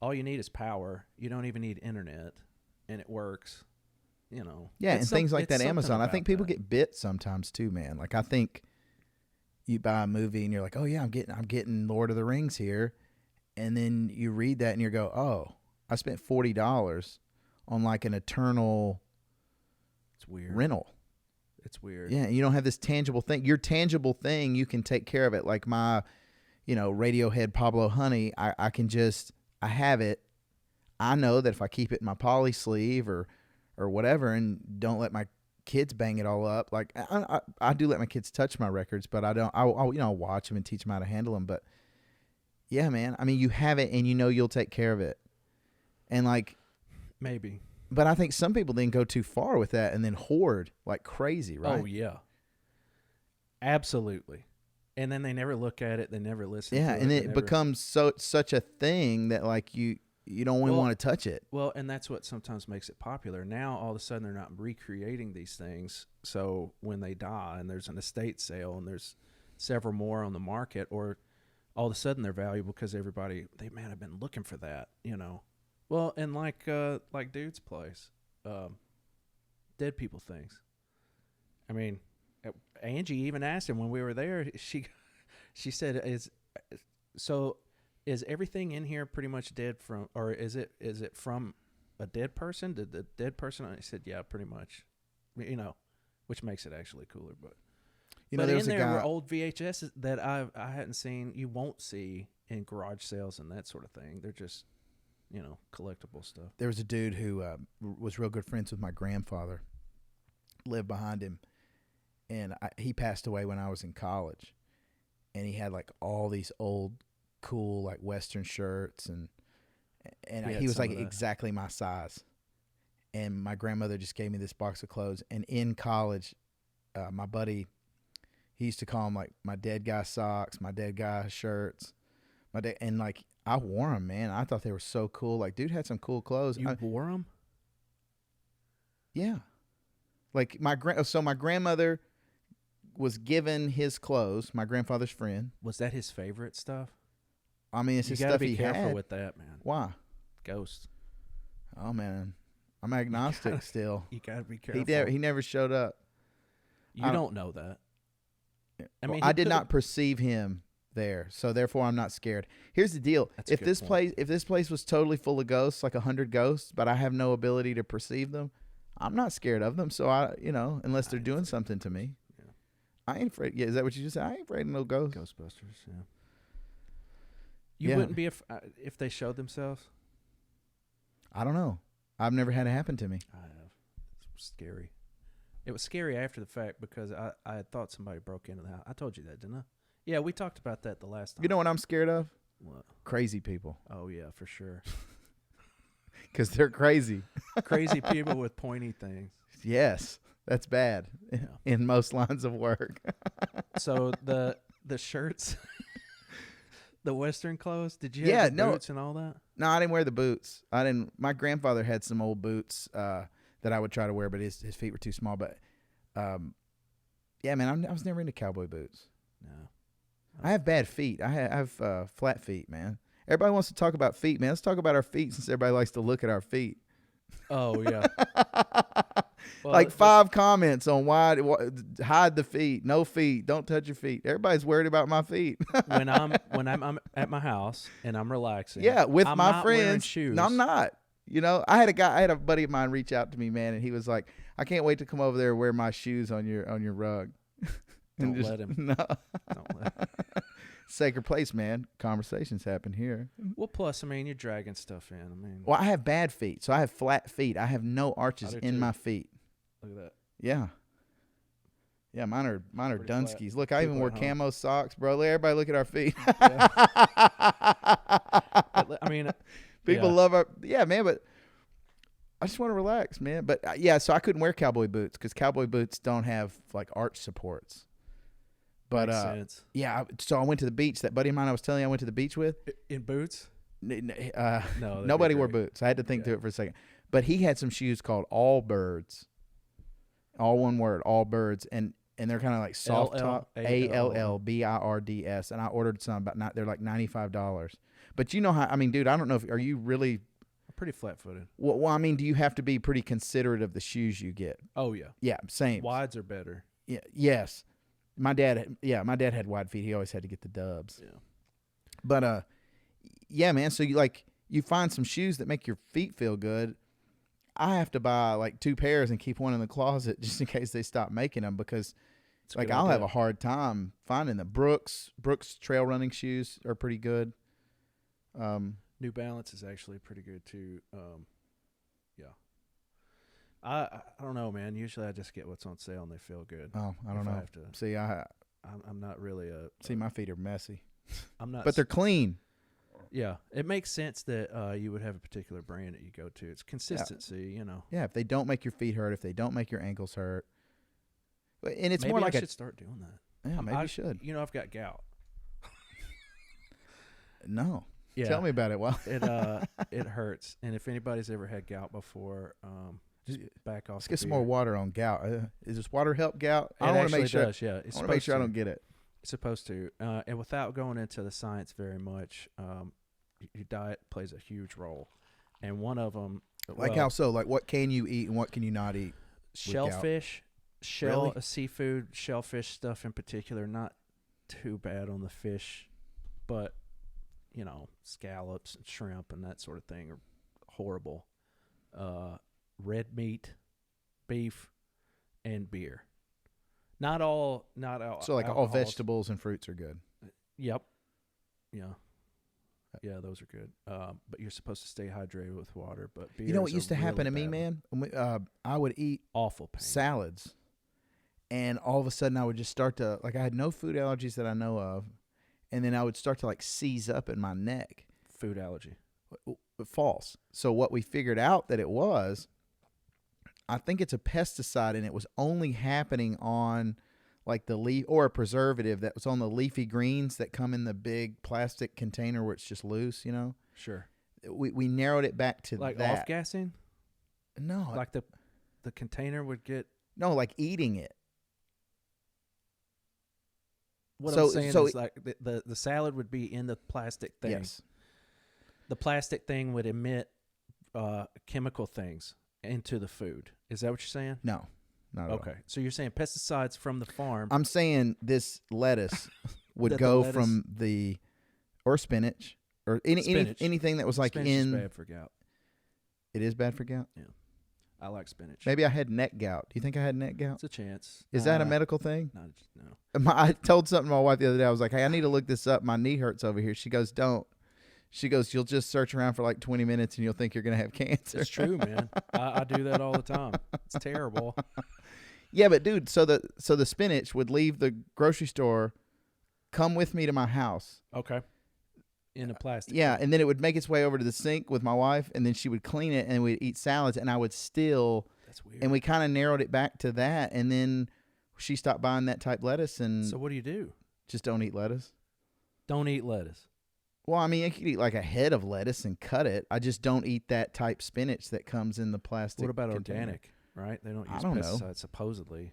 all you need is power. You don't even need internet, and it works. Yeah, and things like it's that. Amazon. I think people that. get bit sometimes too, man. Like, I think you buy a movie and you're like, oh yeah, I'm getting Lord of the Rings here, and then you read that and you go, oh, I spent $40 on like an eternal It's weird. rental. It's weird. Yeah, you don't have this tangible thing. Your tangible thing, you can take care of it. Like my, Radiohead Pablo Honey, I have it. I know that if I keep it in my poly sleeve or whatever, and don't let my kids bang it all up. Like I do let my kids touch my records, but I don't. I'll watch them and teach them how to handle them. But yeah, man. I mean, you have it, and you'll take care of it, and like maybe. But I think some people then go too far with that and then hoard like crazy, right? Oh yeah, absolutely. And then they never look at it. They never listen. Yeah, to and it it becomes such a thing that like you don't even want to touch it. Well, and that's what sometimes makes it popular. Now all of a sudden they're not recreating these things. So when they die and there's an estate sale and there's several more on the market, or all of a sudden they're valuable because I've been looking for that, Well, and like Dude's place, dead people things. I mean, Angie even asked him when we were there. She said, "Is everything in here pretty much dead from, or is it from a dead person? Did the dead person?" I said, "Yeah, pretty much." Which makes it actually cooler. But There's in there were old VHS that I hadn't seen. You won't see in garage sales and that sort of thing. They're just collectible stuff. There was a dude who was real good friends with my grandfather, lived behind him, and he passed away when I was in college, and he had like all these old cool like Western shirts, and he was like exactly my size, and my grandmother just gave me this box of clothes. And in college, my buddy, he used to call them like my dead guy socks, my dead guy shirts, and like I wore them, man. I thought they were so cool. Like, dude had some cool clothes. You wore them? Yeah. Like my grandmother was given his clothes, my grandfather's friend. Was that his favorite stuff? I mean, it's You his gotta stuff be he careful had. with that, man. Why? Ghosts. Oh man, I'm agnostic still. You gotta be careful. He never showed up. You don't know that. I mean, I did not perceive him there, so therefore I'm not scared. Here's the deal: if this place was totally full of ghosts, like 100 ghosts, but I have no ability to perceive them, I'm not scared of them. So unless they're doing something to me, yeah. I ain't afraid. Yeah, is that what you just said? I ain't afraid of no ghosts. Ghostbusters. Yeah. You wouldn't be if they showed themselves. I don't know. I've never had it happen to me. I have. It's scary. It was scary after the fact because I had thought somebody broke into the house. I told you that, didn't I? Yeah, we talked about that the last time. You know what I'm scared of? What? Crazy people. Oh, yeah, for sure. Because they're crazy. Crazy people with pointy things. Yes, that's bad in most lines of work. So the shirts, the Western clothes, did you have the boots and all that? No, I didn't wear the boots. I didn't. My grandfather had some old boots that I would try to wear, but his feet were too small. But yeah, man, I was never into cowboy boots. No. I have bad feet. I have flat feet, man. Everybody wants to talk about feet, man. Let's talk about our feet since everybody likes to look at our feet. Oh, yeah. Well, like 5 comments on why hide the feet, no feet, don't touch your feet. Everybody's worried about my feet. when I'm at my house and I'm relaxing. Yeah, with I'm my not friends. wearing shoes. No, I'm not. You know, I had a buddy of mine reach out to me, man, and he was like, "I can't wait to come over there and wear my shoes on your rug." Don't let him. No. Don't let him. Sacred place, man. Conversations happen here. Well, plus, I mean, you're dragging stuff in. I mean, Well, I have bad feet, so I have flat feet. I have no arches in my feet. Look at that. Yeah. Yeah, mine are Pretty Dunskies. flat. Look, I even People wore at home. camo socks, bro. Everybody look at our feet. I mean, People love our man, but I just want to relax, man. But yeah, so I couldn't wear cowboy boots because cowboy boots don't have like arch supports. But makes sense. yeah, so I went to the beach. That buddy of mine I was telling you I went to the beach with. In boots? No, nobody wore boots. I had to think through it for a second. But he had some shoes called All Birds. All one word, All Birds, and they're kind of like soft top, ALLBIRDS, and I ordered some, but they're like $95. But you know how? I mean, dude, I don't know if are you really pretty flat-footed. Well, I mean, do you have to be pretty considerate of the shoes you get? Oh yeah, yeah, same. Wides are better. Yeah, yes. My dad had wide feet. He always had to get the dubs. Yeah, but yeah, man. So you find some shoes that make your feet feel good. I have to buy like 2 pairs and keep one in the closet just in case they stop making them because I'll have a hard time finding them. Brooks trail running shoes are pretty good. New Balance is actually pretty good too. Yeah. I don't know, man. Usually I just get what's on sale and they feel good. Oh, I don't know. See, I'm not really see, my feet are messy. I'm not. But they're clean. Yeah, it makes sense that you would have a particular brand that you go to. It's consistency, you know. Yeah, if they don't make your feet hurt, if they don't make your ankles hurt, and it's maybe more like I should start doing that. Yeah, maybe you should. You know, I've got gout. No. Yeah. Tell me about it. Well, it hurts, and if anybody's ever had gout before, just back off. Let's get some more water on gout. Is this water help gout? I want to make sure. Yeah, I want to make sure I don't get it. It's supposed to, and without going into the science very much, your diet plays a huge role, and one of them. Like how so? Like what can you eat and what can you not eat? Shellfish, seafood, shellfish stuff in particular, not too bad on the fish, but you know, scallops and shrimp and that sort of thing are horrible. Red meat, beef, and beer. Not all. So like all vegetables and fruits are good. Yep. Yeah. Yeah, those are good. But you're supposed to stay hydrated with water. But you know what used to happen to me, man? I would eat awful pain. salads, and all of a sudden I would just start to I had no food allergies that I know of, and then I would start to seize up in my neck. Food allergy. False. So what we figured out that it was, I think it's a pesticide, and it was only happening on like the leaf or a preservative that was on the leafy greens that come in the big plastic container where it's just loose, you know? Sure. We narrowed it back to like that. off-gassing? No. Like the container would get... No, like eating it. What So- I'm saying so is like the salad would be in the plastic thing. Yes. The plastic thing would emit chemical things into the food. Is that what you're saying? No, not at all. Okay. So you're saying pesticides from the farm. I'm saying this lettuce would That the go lettuce- from or spinach or Spinach. anything that was like spinach is bad for gout. It is bad for gout. I like spinach. Maybe I had neck gout. Do you think I had neck gout? It's a chance. Is that a medical thing? No. I told something to my wife the other day. I was like, hey, I need to look this up. My knee hurts over here. She goes, don't. She goes, you'll just search around for like 20 minutes and you'll think you're going to have cancer. It's true, man. I do that all the time. It's terrible. Yeah, but dude, so the spinach would leave the grocery store, come with me to my house. Okay. In a plastic. Yeah, and then it would make its way over to the sink with my wife, and then she would clean it, and we'd eat salads, and I would still. That's weird. And we kind of narrowed it back to that, and then she stopped buying that type lettuce, and So what do you do? just don't eat lettuce. Don't eat lettuce. Well, I mean, I could eat like a head of lettuce and cut it. I just don't eat that type spinach that comes in the plastic. What about container. organic? Right? They don't use I don't know. pesticides supposedly.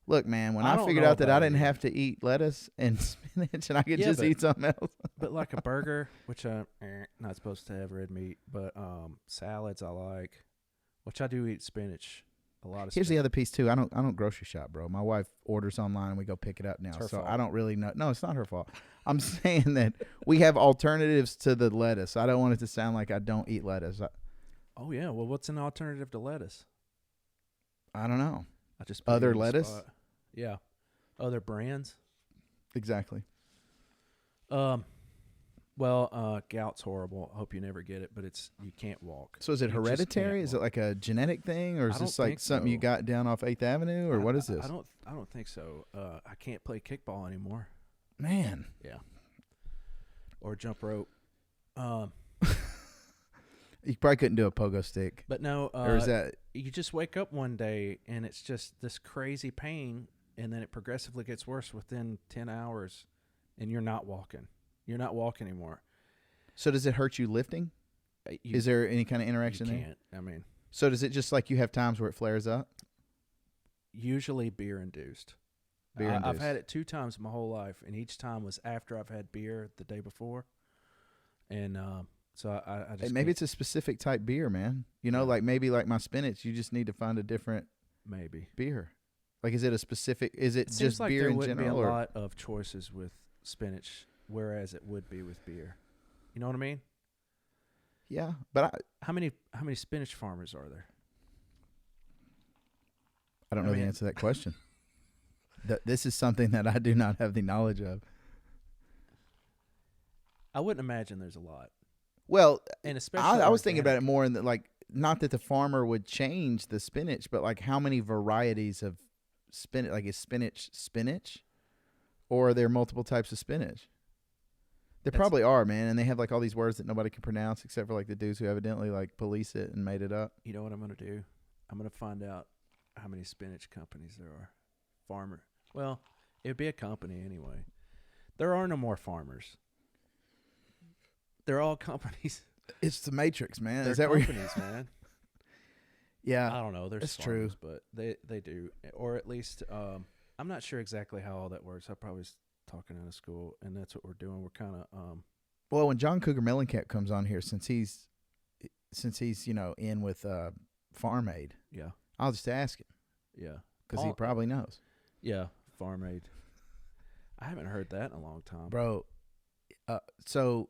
Look, man, when I I don't figured know out that I about it didn't either. have to eat lettuce and spinach, and I could Yeah, just but- eat something else. But like a burger, which I'm not supposed to have red meat, but salads I like, which I do eat spinach. A lot of Here's the spinach. other piece too. I don't grocery shop, bro. My wife orders online and we go pick it up now. It's her So fault. I don't really know. No, it's not her fault. I'm saying that we have alternatives to the lettuce. I don't want it to sound like I don't eat lettuce. Oh yeah. Well, what's an alternative to lettuce? I don't know. I just put you Other on the lettuce? spot. Yeah. Other brands. Exactly. Well, gout's horrible. I hope you never get it, but you can't walk. So is it You just can't hereditary? Is it walk. like a genetic thing, or I is don't this like think something you so. got down off 8th Avenue, or what is this? I don't think so. I can't play kickball anymore. Man, Or jump rope. you probably couldn't do a pogo stick. But no, Or is that you just wake up one day and it's just this crazy pain, and then it progressively gets worse within 10 hours, and you're not walking. You're not walking anymore. so? Does it hurt you lifting? Is there any kind of you interaction there? can't. I mean, So does it just like you have times where it flares up? usually beer induced. Beer I've induced. had it 2 times my whole life, and each time was after I've had beer the day before. And so I Hey, just maybe can't- it's a specific type beer, man. You know, Yeah. like maybe like my spinach, you just need to find a different maybe. beer. Like, is it a specific? Is it It seems just like beer there in wouldn't general? be a Or lot of choices with spinach, whereas it would be with beer. You know what I mean? yeah, but How many spinach farmers are there? I don't I know the mean- answer to that question. This is something that I do not have the knowledge of. I wouldn't imagine there's a lot, Well, and especially I was thinking about it organic. more in that, like, not that the farmer would change the spinach, but like how many varieties of spinach? Like, is spinach, or are there multiple types of spinach? There That's- probably are, man, and they have like all these words that nobody can pronounce except for like the dudes who evidently like police it and made it up. You know what I'm going to do? I'm going to find out how many spinach companies there are. Farmer. Well, it'd be a company anyway. There are no more farmers. They're all companies. It's the Matrix, man. They're Is that where? companies, man. Yeah, I don't know. There's that's true. farmers, but they do, or at least I'm not sure exactly how all that works. I probably was talking out of school, and that's what we're doing. We're kind of Well, when John Cougar Mellencamp comes on here, since he's in with Farm Aid, yeah, I'll just ask him yeah, because he Paul- probably knows, yeah, Farm Aid. I haven't heard that in a long time. bro. So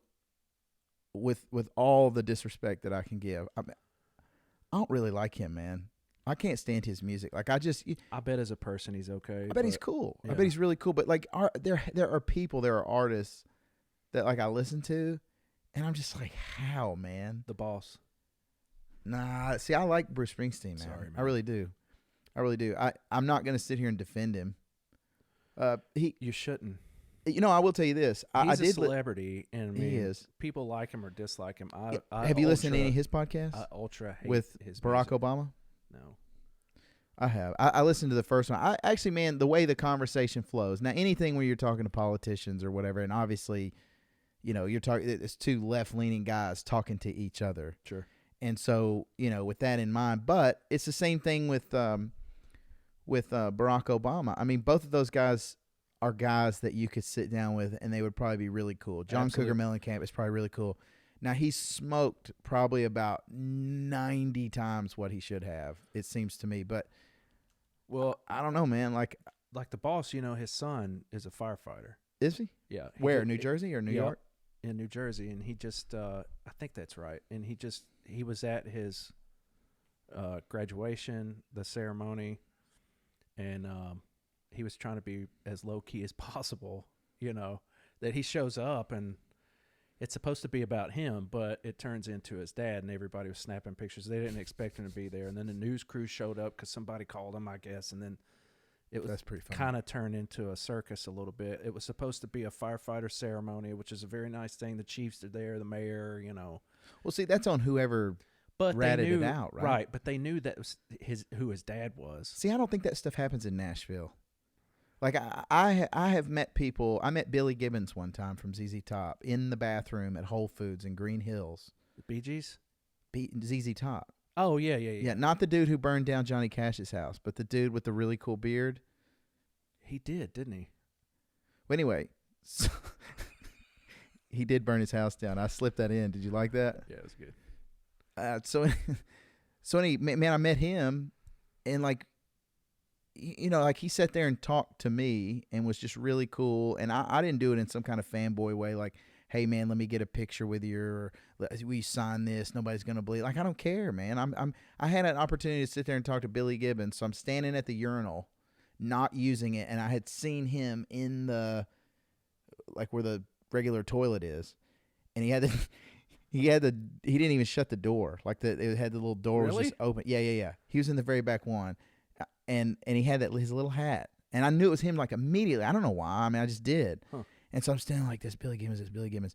with all the disrespect that I can give, I don't really like him, man. I can't stand his music. Like, I bet as a person he's okay. I bet he's but- cool. I yeah. bet he's really cool. But like, there are people, there are artists that like I listen to, and I'm just like, how, man? The boss. Nah, see, I like Bruce Springsteen, man. Sorry, I man. really do. I'm not gonna sit here and defend him. You shouldn't. I will tell you this. I He's a did. celebrity, and I mean, He is. people like him or dislike him. I Have you listened to any of ultra- his podcasts I ultra hate with his Barack music. Obama? No. I have. I listened to the first one. I actually, man, the way the conversation flows. Now, anything where you're talking to politicians or whatever, and obviously, you're talking. It's 2 left-leaning guys talking to each other. Sure. And so, with that in mind, but it's the same thing with Barack Obama. I mean, both of those guys are guys that you could sit down with and they would probably be really cool. John Cougar Mellencamp is probably really cool. Now, he's smoked probably about 90 times what he should have, it seems to me. But, well, I don't know, man. Like the boss, his son is a firefighter. Is he? Yeah. Where, New Jersey or New York? In New Jersey. And he just, I think that's right. And he was at his graduation, the ceremony, and he was trying to be as low-key as possible, that he shows up and it's supposed to be about him, but it turns into his dad, and everybody was snapping pictures. They didn't expect him to be there, and then the news crew showed up because somebody called him, I guess, and then it was kind of turned into a circus a little bit. It was supposed to be a firefighter ceremony, which is a very nice thing. The chiefs are there, the mayor, Well, see, that's on whoever ratted it out, right? Right, but they knew that was who his dad was. See, I don't think that stuff happens in Nashville. Like, I have met people. I met Billy Gibbons one time from ZZ Top in the bathroom at Whole Foods in Green Hills. The Bee Gees? ZZ Top. Oh, yeah. Yeah, not the dude who burned down Johnny Cash's house, but the dude with the really cool beard. He did, didn't he? Well, anyway, so he did burn his house down. I slipped that in. Did you like that? Yeah, it was good. So man, I met him, and like he sat there and talked to me and was just really cool. And I didn't do it in some kind of fanboy way, like, hey man, let me get a picture with you, or will you sign this? Nobody's gonna believe. Like, I don't care, man. I had an opportunity to sit there and talk to Billy Gibbons, so I'm standing at the urinal, not using it, and I had seen him in the, like, where the regular toilet is, and he didn't even shut the door. Like, it had the little door was just open. Yeah. He was in the very back one, and he had his little hat, and I knew it was him like immediately. I don't know why. I mean, I just did. Huh. And so I'm standing like this, Billy Gibbons,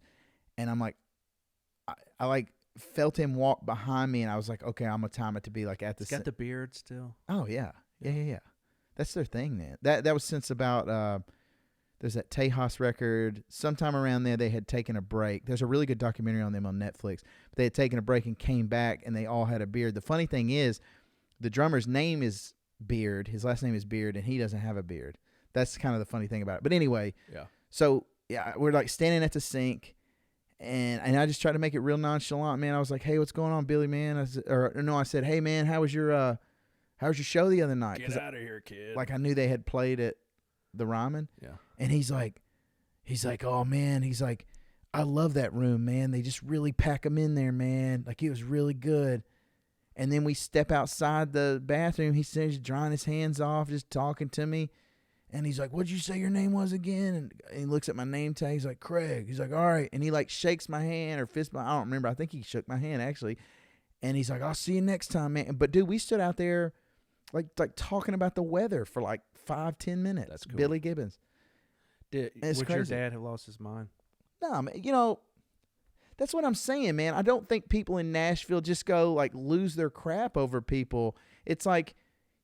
and I'm like, I like felt him walk behind me, and I was like, okay, I'm gonna time it to be like at the. He's got the beard still. Oh yeah. That's their thing, man. That was since about. There's that Tejas record. Sometime around there, they had taken a break. There's a really good documentary on them on Netflix. But they had taken a break and came back, and they all had a beard. The funny thing is, the drummer's name is Beard. His last name is Beard, and he doesn't have a beard. That's kind of the funny thing about it. But anyway, yeah. So yeah, we're like standing at the sink, and I just tried to make it real nonchalant, man. I was like, "Hey, what's going on, Billy, man?" I said, "Hey, man, how was your show the other night?" Get out of here, kid. Like, I knew they had played at the Ryman. Yeah. And he's like, oh man, he's like, I love that room, man. They just really pack them in there, man. Like, it was really good. And then we step outside the bathroom. He says, drying his hands off, just talking to me. And he's like, what'd you say your name was again? And he looks at my name tag. He's like, Craig. He's like, all right. And he like shakes my hand or fist my, I don't remember. I think he shook my hand actually. And he's like, I'll see you next time, man. But dude, we stood out there like talking about the weather for like 5-10 minutes. That's cool. Billy Gibbons. Would your dad have lost his mind? No, man, that's what I'm saying, man. I don't think people in Nashville just go like lose their crap over people. It's like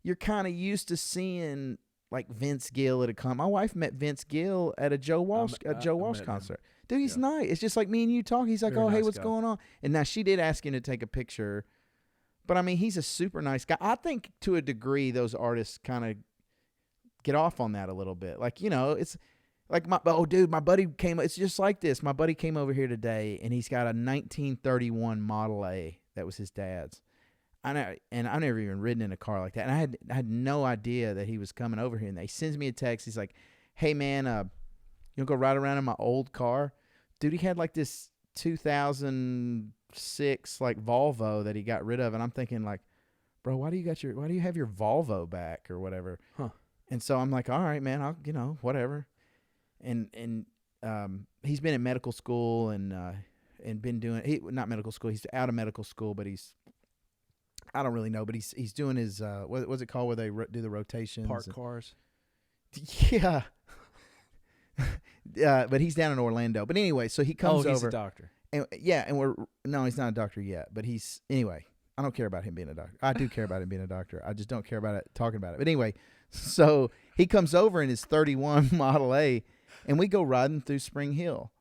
you're kind of used to seeing like Vince Gill at a con. My wife met Vince Gill at a Joe Walsh concert. Dude, he's nice. It's just like me and you talk. He's like, very hey, what's going on? And now she did ask him to take a picture. But, I mean, he's a super nice guy. I think to a degree those artists kind of get off on that a little bit. Like, it's like, my buddy came. It's just like this. My buddy came over here today, and he's got a 1931 Model A that was his dad's. I know, and I've never even ridden in a car like that. And I had no idea that he was coming over here. And he sends me a text. He's like, hey, man, you'll go ride around in my old car? Dude, he had like this 2006 like Volvo that he got rid of. And I'm thinking like, bro, why do you have your Volvo back or whatever? Huh. And so I'm like, all right, man, I'll, whatever. And he's been in medical school and been doing, not medical school. He's out of medical school, but I don't really know, but he's doing his, what's it called where they do the rotations? Park cars. Yeah. But he's down in Orlando. But anyway, so he comes over. Oh, he's a doctor. And, no, he's not a doctor yet, but anyway, I don't care about him being a doctor. I do care about him being a doctor. I just don't care about it talking about it. But anyway, so he comes over in his 31 Model A, and we go riding through Spring Hill.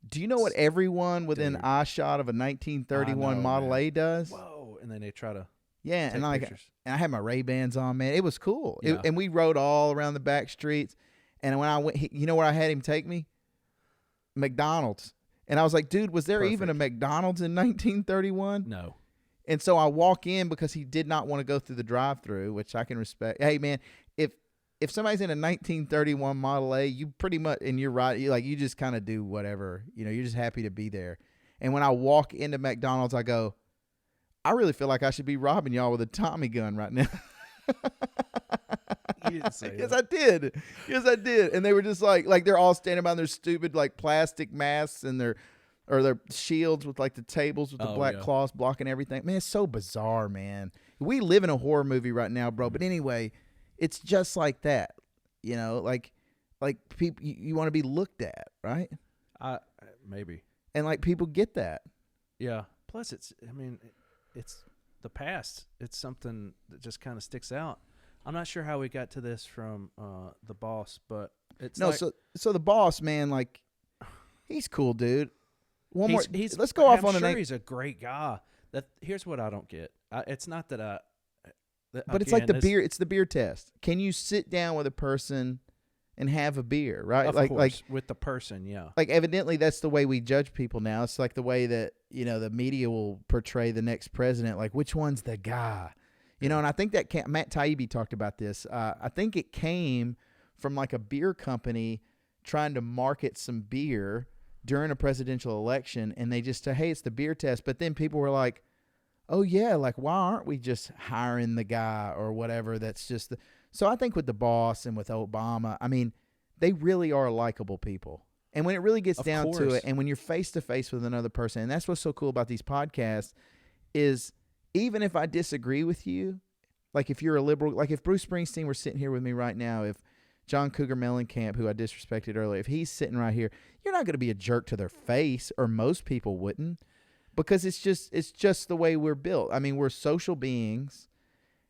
Do you know what everyone within eye shot of a 1931 Model A does? Whoa! And then they try to take pictures. And I had my Ray-Bans on, man. It was cool. Yeah. And we rode all around the back streets. And when I went, you know where I had him take me? McDonald's. And I was like, dude, was there even a McDonald's in 1931? No. And so I walk in because he did not want to go through the drive-through, which I can respect. Hey, man, if somebody's in a 1931 Model A, you pretty much, and you're right, you just kind of do whatever. You're just happy to be there. And when I walk into McDonald's, I go, I really feel like I should be robbing y'all with a Tommy gun right now. You didn't say Yes, that. I did. Yes, I did. And they were just like they're all standing by their stupid like plastic masks and their shields with like the tables with the black cloths blocking everything. Man, it's so bizarre, man. We live in a horror movie right now, bro. But anyway, it's just like that. Like people, you want to be looked at, right? Maybe. And like people get that. Yeah. Plus, it's the past. It's something that just kind of sticks out. I'm not sure how we got to this from the boss, but it's so the boss, man, like he's cool, dude. Let's go I'm off on sure the name. He's a great guy. Here's what I don't get. It's not that but it's like the beer. It's the beer test. Can you sit down with a person and have a beer, right? Of course, with the person, yeah. Like evidently that's the way we judge people now. It's like the way that, the media will portray the next president. Like, which one's the guy? And I think that Matt Taibbi talked about this. I think it came from like a beer company trying to market some beer during a presidential election, and they just say, hey, it's the beer test. But then people were like, oh, yeah, like, why aren't we just hiring the guy or whatever? That's just So I think with the boss and with Obama, I mean, they really are likable people. And when it really gets down to it, and when you're face-to-face with another person, and that's what's so cool about these podcasts, is even if I disagree with you, like if you're a liberal, like if Bruce Springsteen were sitting here with me right now, if John Cougar Mellencamp, who I disrespected earlier, if he's sitting right here, you're not going to be a jerk to their face, or most people wouldn't, because it's just the way we're built. I mean, we're social beings,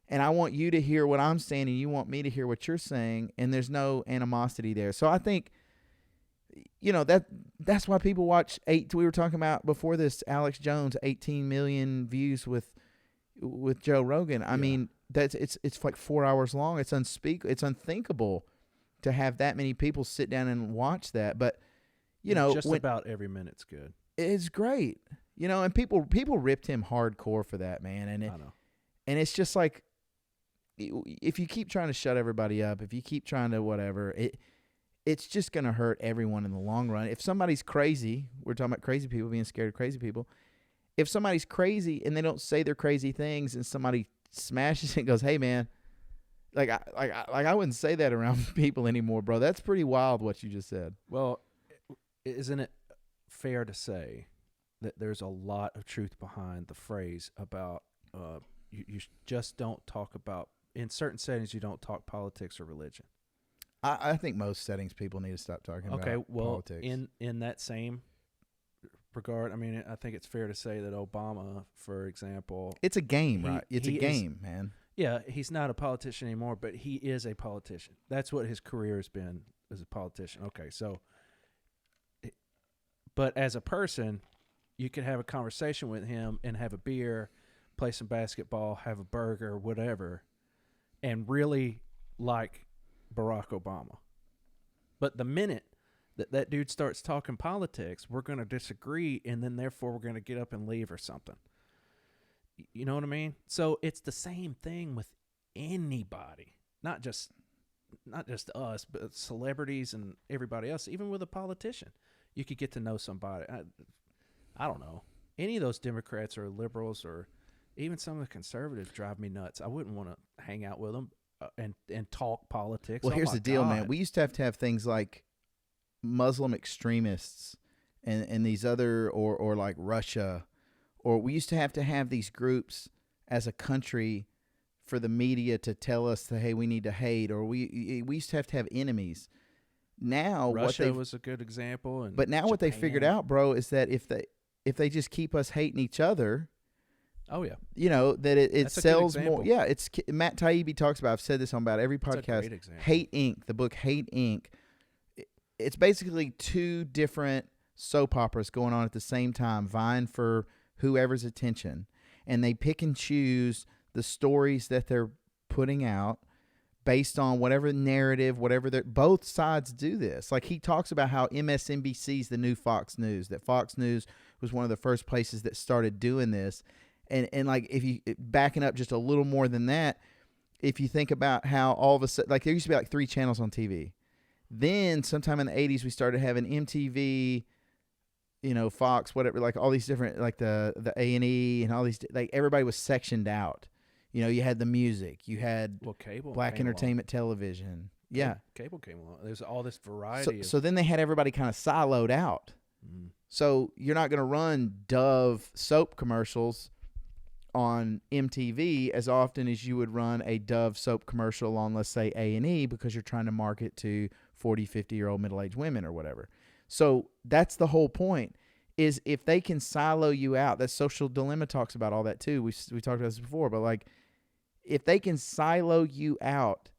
and I want you to hear what I'm saying, and you want me to hear what you're saying, and there's no animosity there. So I think, that's why people watch we were talking about before this, Alex Jones, 18 million views with Joe Rogan. I mean, it's like 4 hours long. It's it's unthinkable to have that many people sit down and watch that. But just about every minute's good. It's great, and people ripped him hardcore for that, man. And I know. And it's just like, if you keep trying to shut everybody up, if you keep trying to whatever, it's just going to hurt everyone in the long run. If somebody's crazy, we're talking about crazy people being scared of crazy people. If somebody's crazy and they don't say their crazy things, and somebody smashes it and goes, hey, man, I wouldn't say that around people anymore, bro. That's pretty wild what you just said. Well, isn't it fair to say that there's a lot of truth behind the phrase about you just don't talk about, in certain settings, you don't talk politics or religion? I think most settings people need to stop talking about politics. In that same regard, I mean, I think it's fair to say that Obama, for example, it's a game, right? It's a game, man. Yeah, he's not a politician anymore, but he is a politician. That's what his career has been, as a politician. Okay, so, but as a person, you could have a conversation with him and have a beer, play some basketball, have a burger, whatever, and really like Barack Obama. But the minute that dude starts talking politics, we're going to disagree, and then therefore we're going to get up and leave or something. You know what I mean? So it's the same thing with anybody, not just us, but celebrities and everybody else. Even with a politician, you could get to know somebody. I don't know. Any of those Democrats or liberals or even some of the conservatives drive me nuts. I wouldn't want to hang out with them and talk politics. Well, here's the deal, man. We used to have things like Muslim extremists and these other, or like Russia, or we used to have these groups as a country for the media to tell us that, hey, we need to hate, or we used to have enemies. Now Russia was a good example, but now Japan. What they figured out, bro, is that if they just keep us hating each other, oh yeah, that it sells more. Yeah, it's Matt Taibbi talks about. I've said this on about every podcast. Hate Inc. The book Hate Inc. It's basically two different soap operas going on at the same time, vying for whoever's attention, and they pick and choose the stories that they're putting out based on whatever narrative, whatever both sides do this. Like he talks about how MSNBC's the new Fox News, that Fox News was one of the first places that started doing this. And like if you backing up just a little more than that, if you think about how all of a sudden, like there used to be like 3 channels on TV. Then sometime in the 80s, we started having MTV, Fox, whatever, like all these different, like the A&E and all these, like everybody was sectioned out. You had the music, you had cable, black entertainment television. Yeah. Cable came along. There's all this variety. So then they had everybody kind of siloed out. Mm. So you're not going to run Dove soap commercials on MTV as often as you would run a Dove soap commercial on, let's say, A&E, because you're trying to market to 40, 50-year-old middle-aged women or whatever. So that's the whole point, is if they can silo you out. That Social Dilemma talks about all that too. We talked about this before, but like if they can silo you out,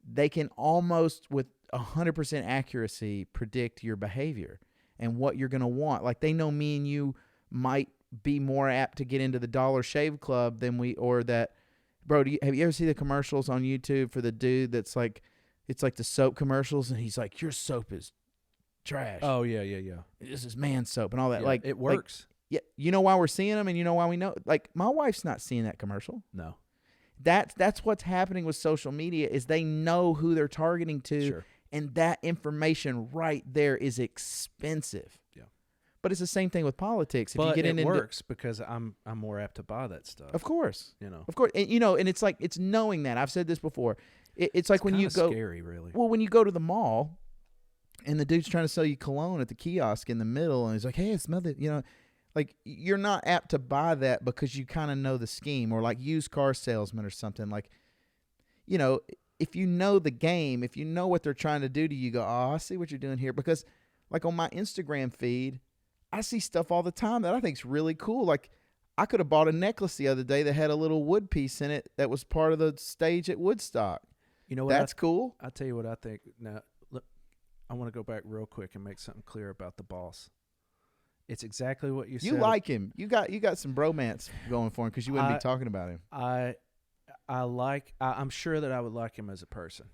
they can almost with 100% accuracy predict your behavior and what you're going to want. Like they know me and you might be more apt to get into the Dollar Shave Club than or that, bro. Have you ever seen the commercials on YouTube for the dude that's like, it's like the soap commercials and he's like, your soap is trash. Oh yeah. This is man soap and all that. Yeah, like it works. Yeah, you know why we're seeing them, and you know why we know. Like my wife's not seeing that commercial. No. That's what's happening with social media, is they know who they're targeting to, Sure. and that information right there is expensive. Yeah. But it's the same thing with politics. If But you get it works because I'm more apt to buy that stuff. Of course. Of course, and and it's like, it's knowing that. I've said this before. It's like when you go, scary, really. Well, when you go to the mall, and the dude's trying to sell you cologne at the kiosk in the middle, and he's like, "Hey, smell it," like you're not apt to buy that because you kind of know the scheme, or like used car salesman or something. Like, if you know the game, if you know what they're trying to do to you, go, "Oh, I see what you're doing here." Because like on my Instagram feed, I see stuff all the time that I think's really cool. Like I could have bought a necklace the other day that had a little wood piece in it that was part of the stage at Woodstock. You know what? That's cool. I'll tell you what I think. Now, look, I want to go back real quick and make something clear about the boss. It's exactly what you said. You like him. You got some bromance going for him because you wouldn't be talking about him. I'm sure that I would like him as a person,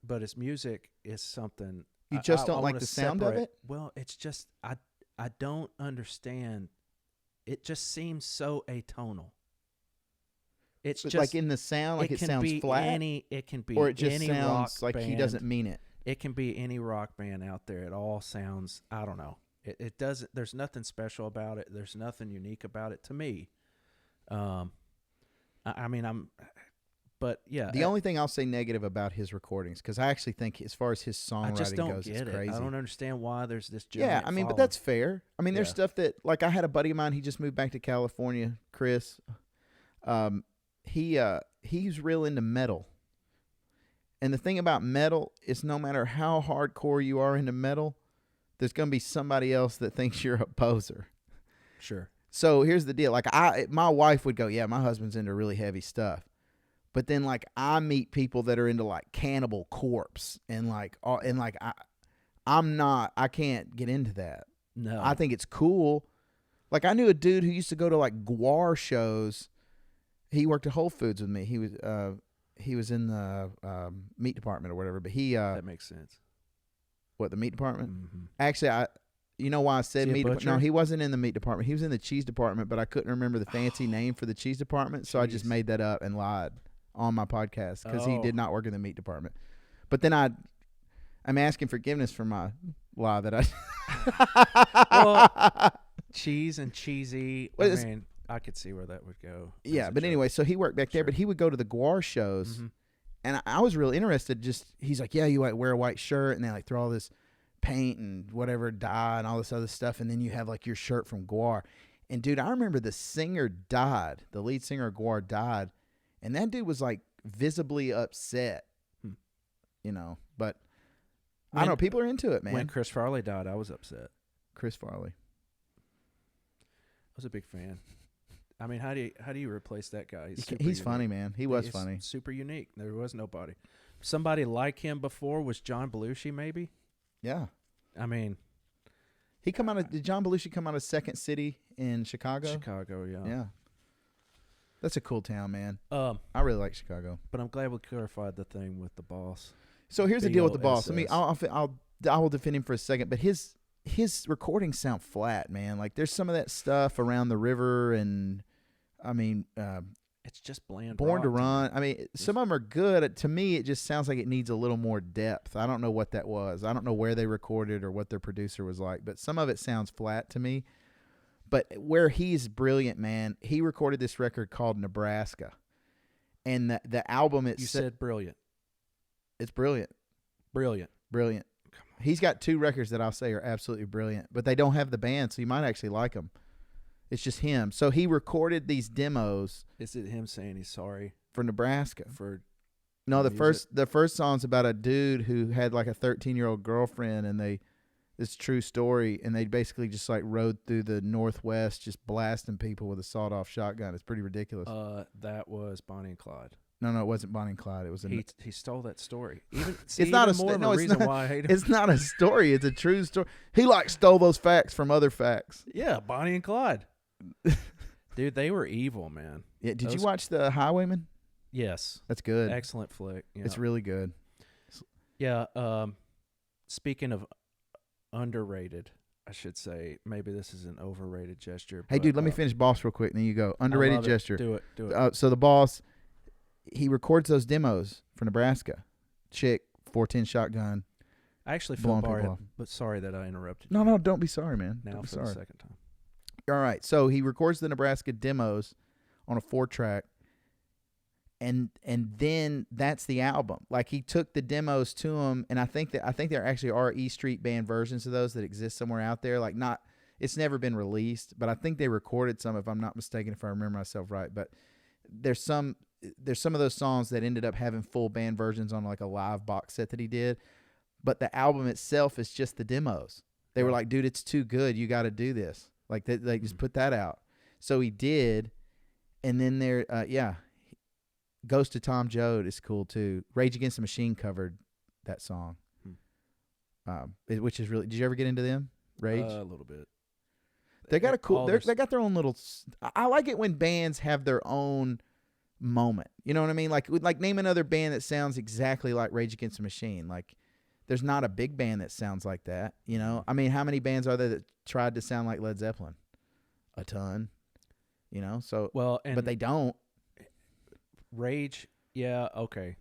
but his music is something. You just don't like the sound of it? Well, it's just I don't understand. It just seems so atonal. It's just like in the sound, like it sounds flat. It can be or it just any sounds rock like band. he doesn't mean it. It can be any rock band out there. It all sounds, I don't know. It doesn't. There's nothing special about it. There's nothing unique about it to me. But yeah. The only thing I'll say negative about his recordings, because I actually think as far as his songwriting goes, it's crazy. I don't understand why there's this giant following. But that's fair. I mean, there's stuff that, like I had a buddy of mine, he just moved back to California, Chris. He's real into metal. And the thing about metal is no matter how hardcore you are into metal, there's going to be somebody else that thinks you're a poser. Sure. So here's the deal. Like my wife would go, yeah, my husband's into really heavy stuff. But then like I meet people that are into like Cannibal Corpse and I can't get into that. No. I think it's cool. Like I knew a dude who used to go to like Guar shows. He worked at Whole Foods with me. He was in the meat department or whatever, but that makes sense. What, the meat department? Mm-hmm. Actually, you know why I said meat department? No, butcher? he wasn't in the meat department. He was in the cheese department, but I couldn't remember the fancy name for the cheese department, so I just made that up and lied on my podcast because he did not work in the meat department. But then I'm asking forgiveness for my lie that I. Well, cheese and cheesy. I could see where that would go. Yeah, but anyway, so he worked back there, but he would go to the Guar shows, and I was real interested. He's like, yeah, you like wear a white shirt, and they like throw all this paint and whatever dye and all this other stuff, and then you have like your shirt from Guar. And dude, I remember the singer died. The lead singer of Guar died, and that dude was like visibly upset. But I don't know. People are into it, man. When Chris Farley died, I was upset. Chris Farley. I was a big fan. I mean, how do you replace that guy? He's funny, man. He was funny. Super unique. There was nobody. Somebody like him before was John Belushi, maybe. Yeah. I mean, did John Belushi come out of Second City in Chicago? Chicago, yeah. Yeah. That's a cool town, man. Um, I really like Chicago. but I'm glad we clarified the thing with the boss. So here's the deal with the boss. BOSS. I will defend him for a second, but his recordings sound flat, man. Like there's some of that stuff around the river, and I mean, It's just bland. Born to rock Run. me. I mean, some of them are good. To me, it just sounds like it needs a little more depth. I don't know what that was. I don't know where they recorded or what their producer was like, but some of it sounds flat to me. But where he's brilliant, man, he recorded this record called Nebraska. And the album You said brilliant. it's brilliant. Brilliant. Brilliant. He's got 2 records that I'll say are absolutely brilliant, but they don't have the band, so you might actually like them. It's just him. So he recorded these demos Is it him saying he's sorry for Nebraska. for? No, the music? first song's about a dude who had like a 13-year-old girlfriend, and it's a true story, and they basically just like rode through the Northwest just blasting people with a sawed-off shotgun. It's pretty ridiculous. That was Bonnie and Clyde. No, it wasn't Bonnie and Clyde. It was He stole that story. Even It's not even more of a reason why I hate him. It's not a story. It's a true story. He like stole those facts from other facts. Yeah, Bonnie and Clyde. Dude, they were evil, man. Yeah. Did you Those- watch The Highwayman? Yes, That's good. excellent flick. Yeah. It's really good. Yeah. Speaking of underrated, I should say maybe this is an overrated gesture. Hey, but, dude, let me finish Boss real quick, and then you go. I Underrated love it. gesture. Do it. So the Boss, he records those demos for Nebraska. Chick, 410 shotgun. I actually feel blowing people sorry, off. but sorry that I interrupted. No, don't be sorry, man. Now Don't be for the sorry. second time. All right, so he records the Nebraska demos on a 4-track, and then that's the album. Like he took the demos to him, and I think there actually are E Street Band versions of those that exist somewhere out there. Like it's never been released, but I think they recorded some, if I'm not mistaken, if I remember myself right. But there's some of those songs that ended up having full band versions on like a live box set that he did, but the album itself is just the demos. They were like, dude, it's too good. You got to do this. Like they just put that out. So he did, and then Ghost of Tom Joad is cool too. Rage Against the Machine covered that song, which is really. Did you ever get into them? Rage. A little bit. They got a cool. All They got their own little. I like it when bands have their own moment. You know what I mean? Like name another band that sounds exactly like Rage Against the Machine. Like there's not a big band that sounds like that. You know? I mean, how many bands are there that tried to sound like Led Zeppelin? A ton. You know? So but they don't. Rage, yeah, okay.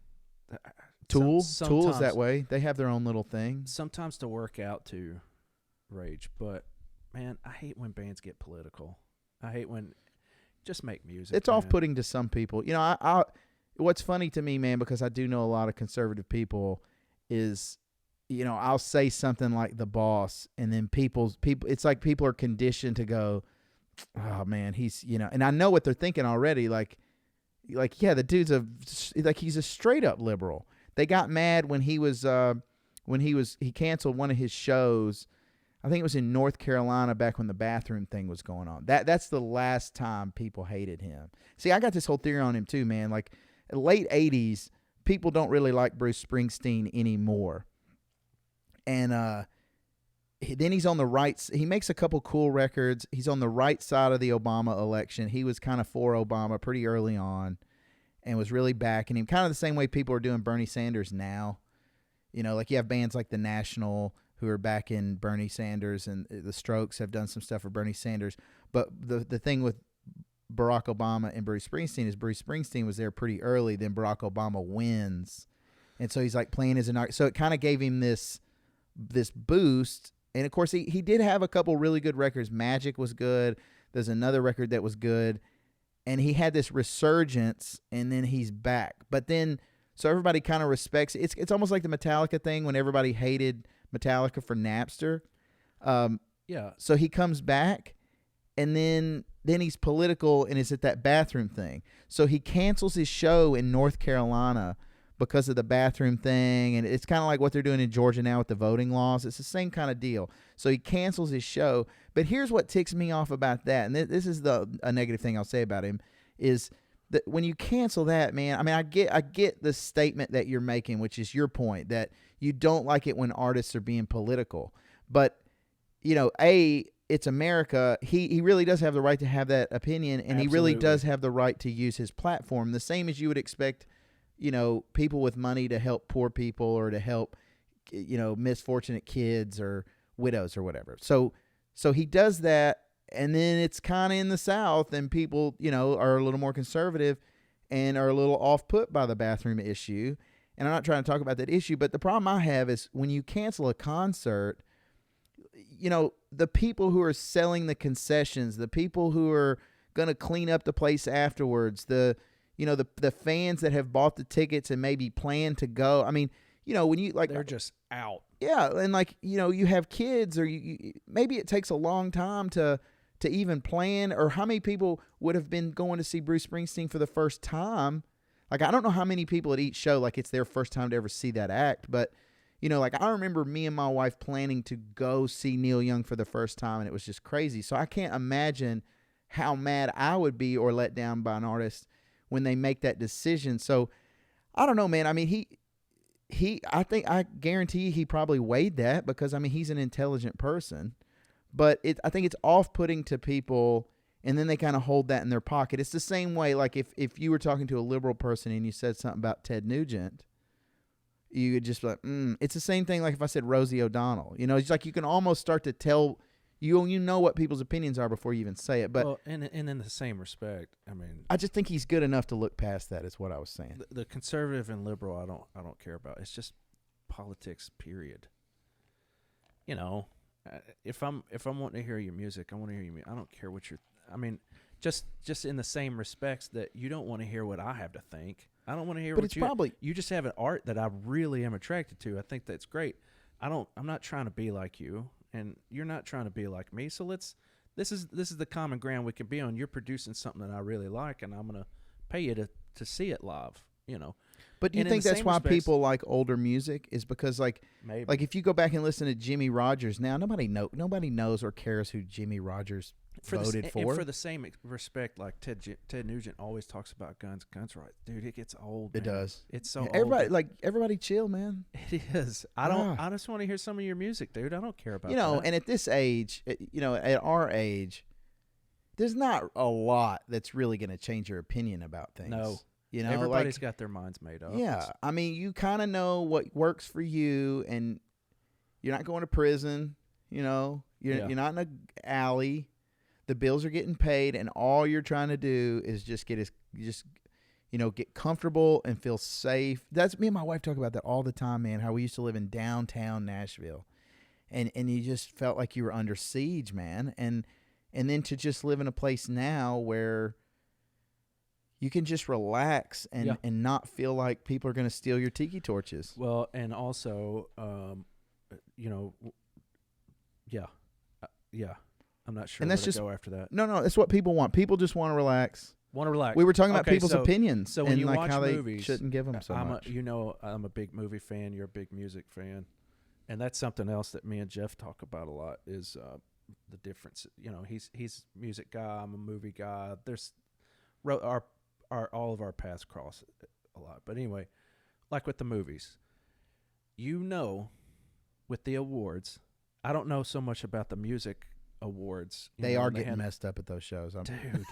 Tool is Sometimes- that way. They have their own little thing. Sometimes to work out to Rage, but man, I hate when bands get political. I hate when just make music. It's man. off-putting to some people. You know, I what's funny to me, man, because I do know a lot of conservative people, is, you know, I'll say something like The Boss, and then people, it's like people are conditioned to go, oh man, he's, you know, and I know what they're thinking already. Like, yeah, the dude's he's a straight up liberal. They got mad when he canceled one of his shows. I think it was in North Carolina back when the bathroom thing was going on. That's the last time people hated him. See, I got this whole theory on him too, man. Like late 80s, people don't really like Bruce Springsteen anymore. And then he's on the right. He makes a couple cool records. He's on the right side of the Obama election. He was kind of for Obama pretty early on and was really backing him, kind of the same way people are doing Bernie Sanders now. You know, like you have bands like The National who are backing Bernie Sanders, and the Strokes have done some stuff for Bernie Sanders. But the thing with Barack Obama and Bruce Springsteen is Bruce Springsteen was there pretty early, then Barack Obama wins. And so he's like playing as an artist. So it kind of gave him this boost. And of course, he did have a couple really good records. Magic was good. There's another record that was good. And he had this resurgence, and then he's back. But then, so everybody kind of respects it. It's almost like the Metallica thing when everybody hated Metallica for Napster. Yeah. So he comes back, and then he's political, and it's at that bathroom thing. So he cancels his show in North Carolina because of the bathroom thing, and it's kind of like what they're doing in Georgia now with the voting laws. It's the same kind of deal. So he cancels his show. But here's what ticks me off about that, and this is a negative thing I'll say about him, is that when you cancel that, man, I mean, I get the statement that you're making, which is your point, that you don't like it when artists are being political. But, you know, it's America. He really does have the right to have that opinion, and he really does have the right to use his platform, the same as you would expect, people with money to help poor people or to help, misfortunate kids or widows or whatever. So he does that, and then it's kind of in the South, and people, are a little more conservative and are a little off-put by the bathroom issue. And I'm not trying to talk about that issue, but the problem I have is when you cancel a concert, the people who are selling the concessions, the people who are going to clean up the place afterwards, the fans that have bought the tickets and maybe plan to go. I mean, when you they're just out. Yeah. And you have kids, or you maybe it takes a long time to even plan, or how many people would have been going to see Bruce Springsteen for the first time. Like, I don't know how many people at each show, it's their first time to ever see that act, but I remember me and my wife planning to go see Neil Young for the first time, and it was just crazy. So I can't imagine how mad I would be or let down by an artist when they make that decision. So I don't know, man. I mean, I guarantee he probably weighed that, because he's an intelligent person, but I think it's off-putting to people, and then they kind of hold that in their pocket. It's the same way, like if you were talking to a liberal person and you said something about Ted Nugent, you would just be like, It's the same thing like if I said Rosie O'Donnell. It's like you can almost start to tell, you know what people's opinions are before you even say it. But and in the same respect, I just think he's good enough to look past that, is what I was saying. The conservative and liberal, I don't care about. It's just politics, period. If I'm wanting to hear your music, I want to hear your music. I don't care what you're. Just in the same respects that you don't want to hear what I have to think. I don't want to hear but what it's probably, you just have an art that I really am attracted to. I think that's great. I'm not trying to be like you, and you're not trying to be like me. So this is the common ground we can be on. You're producing something that I really like, and I'm gonna pay you to see it live. But do you think that's why people like older music, is because maybe. If you go back and listen to Jimmy Rogers now, nobody knows or cares who Jimmy Rogers voted for. And for the same respect, like Ted Nugent always talks about guns right. Dude, it gets old. Man. It does. It's so old. Everybody chill, man. It is. I just want to hear some of your music, dude. I don't care about that. And at this age, at our age, there's not a lot that's really going to change your opinion about things. No. Everybody's got their minds made up. Yeah. You kind of know what works for you, and you're not going to prison. You're not in an alley. The bills are getting paid, and all you're trying to do is just get comfortable and feel safe. That's me and my wife talk about that all the time, man. How we used to live in downtown Nashville, and you just felt like you were under siege, man. And then to just live in a place now where you can just relax and not feel like people are going to steal your tiki torches. Well, and also, I'm not sure and that's just go after that. No, that's what people want. People just want to relax. We were talking about people's opinions, so when and you watch how movies, they shouldn't give them so much. I'm a big movie fan. You're a big music fan, and that's something else that me and Jeff talk about a lot. Is the difference? He's a music guy. I'm a movie guy. There's all of our paths cross a lot. But anyway, like with the movies, with the awards, I don't know so much about the music awards. They are getting messed up at those shows. Dude.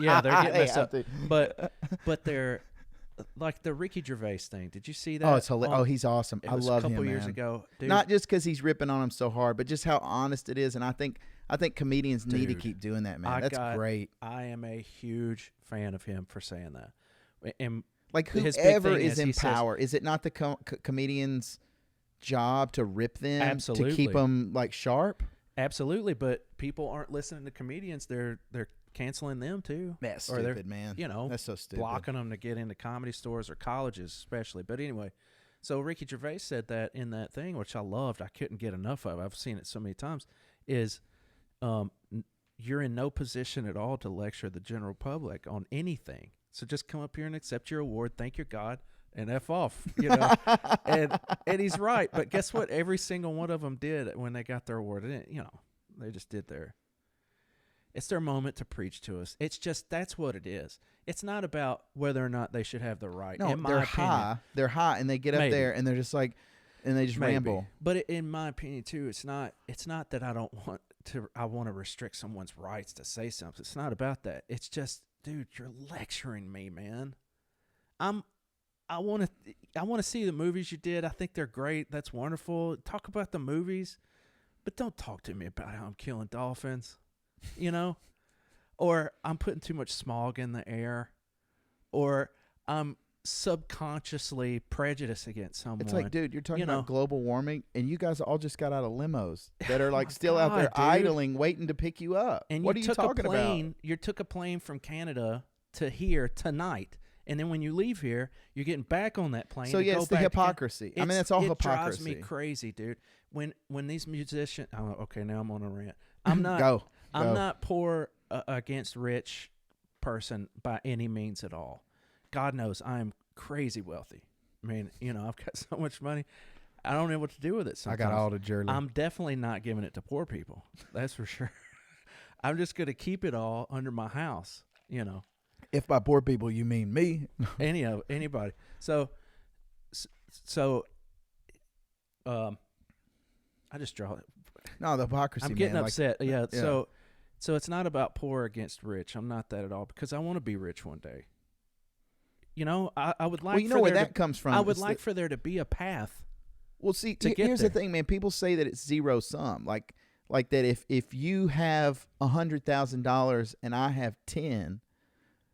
Yeah, they're getting messed up. But they're like the Ricky Gervais thing. Did you see that? Oh, it's hilarious. Oh, he's awesome. I love him, a couple man. years ago. Dude. Not just because he's ripping on him so hard, but just how honest it is. And I think comedians need to keep doing that, man. That's great. I am a huge fan of him for saying that. And whoever is in power, is it not the comedian's job to rip them? Absolutely. To keep them sharp? Absolutely, but people aren't listening to comedians. They're canceling them too. That's stupid, man. That's so stupid. Blocking them to get into comedy stores or colleges, especially. But anyway, so Ricky Gervais said that in that thing, which I loved. I couldn't get enough of. I've seen it so many times. Is you're in no position at all to lecture the general public on anything. So just come up here and accept your award. Thank your God. And F off, and he's right. But guess what? Every single one of them did when they got their award. They just did it's their moment to preach to us. It's just, that's what it is. It's not about whether or not they should have the right. No, they're high, and they get up there and they're just and they just ramble. But in my opinion too, it's not that I don't want I want to restrict someone's rights to say something. It's not about that. It's just, dude, you're lecturing me, man. I want to see the movies you did. I think they're great. That's wonderful. Talk about the movies, but don't talk to me about how I'm killing dolphins, or I'm putting too much smog in the air, or I'm subconsciously prejudiced against someone. It's like, dude, you're talking about global warming, and you guys all just got out of limos that are like still out there idling, waiting to pick you up. And what are you talking about? You took a plane from Canada to here tonight, and then when you leave here, you're getting back on that plane. So yeah, it's the hypocrisy. I mean, that's all hypocrisy. It drives me crazy, dude. When these musicians, okay, now I'm on a rant. I'm not. Go. I'm not poor against rich person by any means at all. God knows I'm crazy wealthy. I mean, I've got so much money, I don't know what to do with it sometimes. I got all the journey. I'm definitely not giving it to poor people. That's for sure. I'm just going to keep it all under my house, If by poor people you mean me. Anybody. So I just draw it. No, the hypocrisy, I'm getting upset. Like, yeah. So it's not about poor against rich. I'm not that at all, because I want to be rich one day. I would like. Well, where that comes from. I would like for there to be a path. Well, see, here's the thing, man. People say that it's zero sum, like that. If you have $100,000 and I have 10,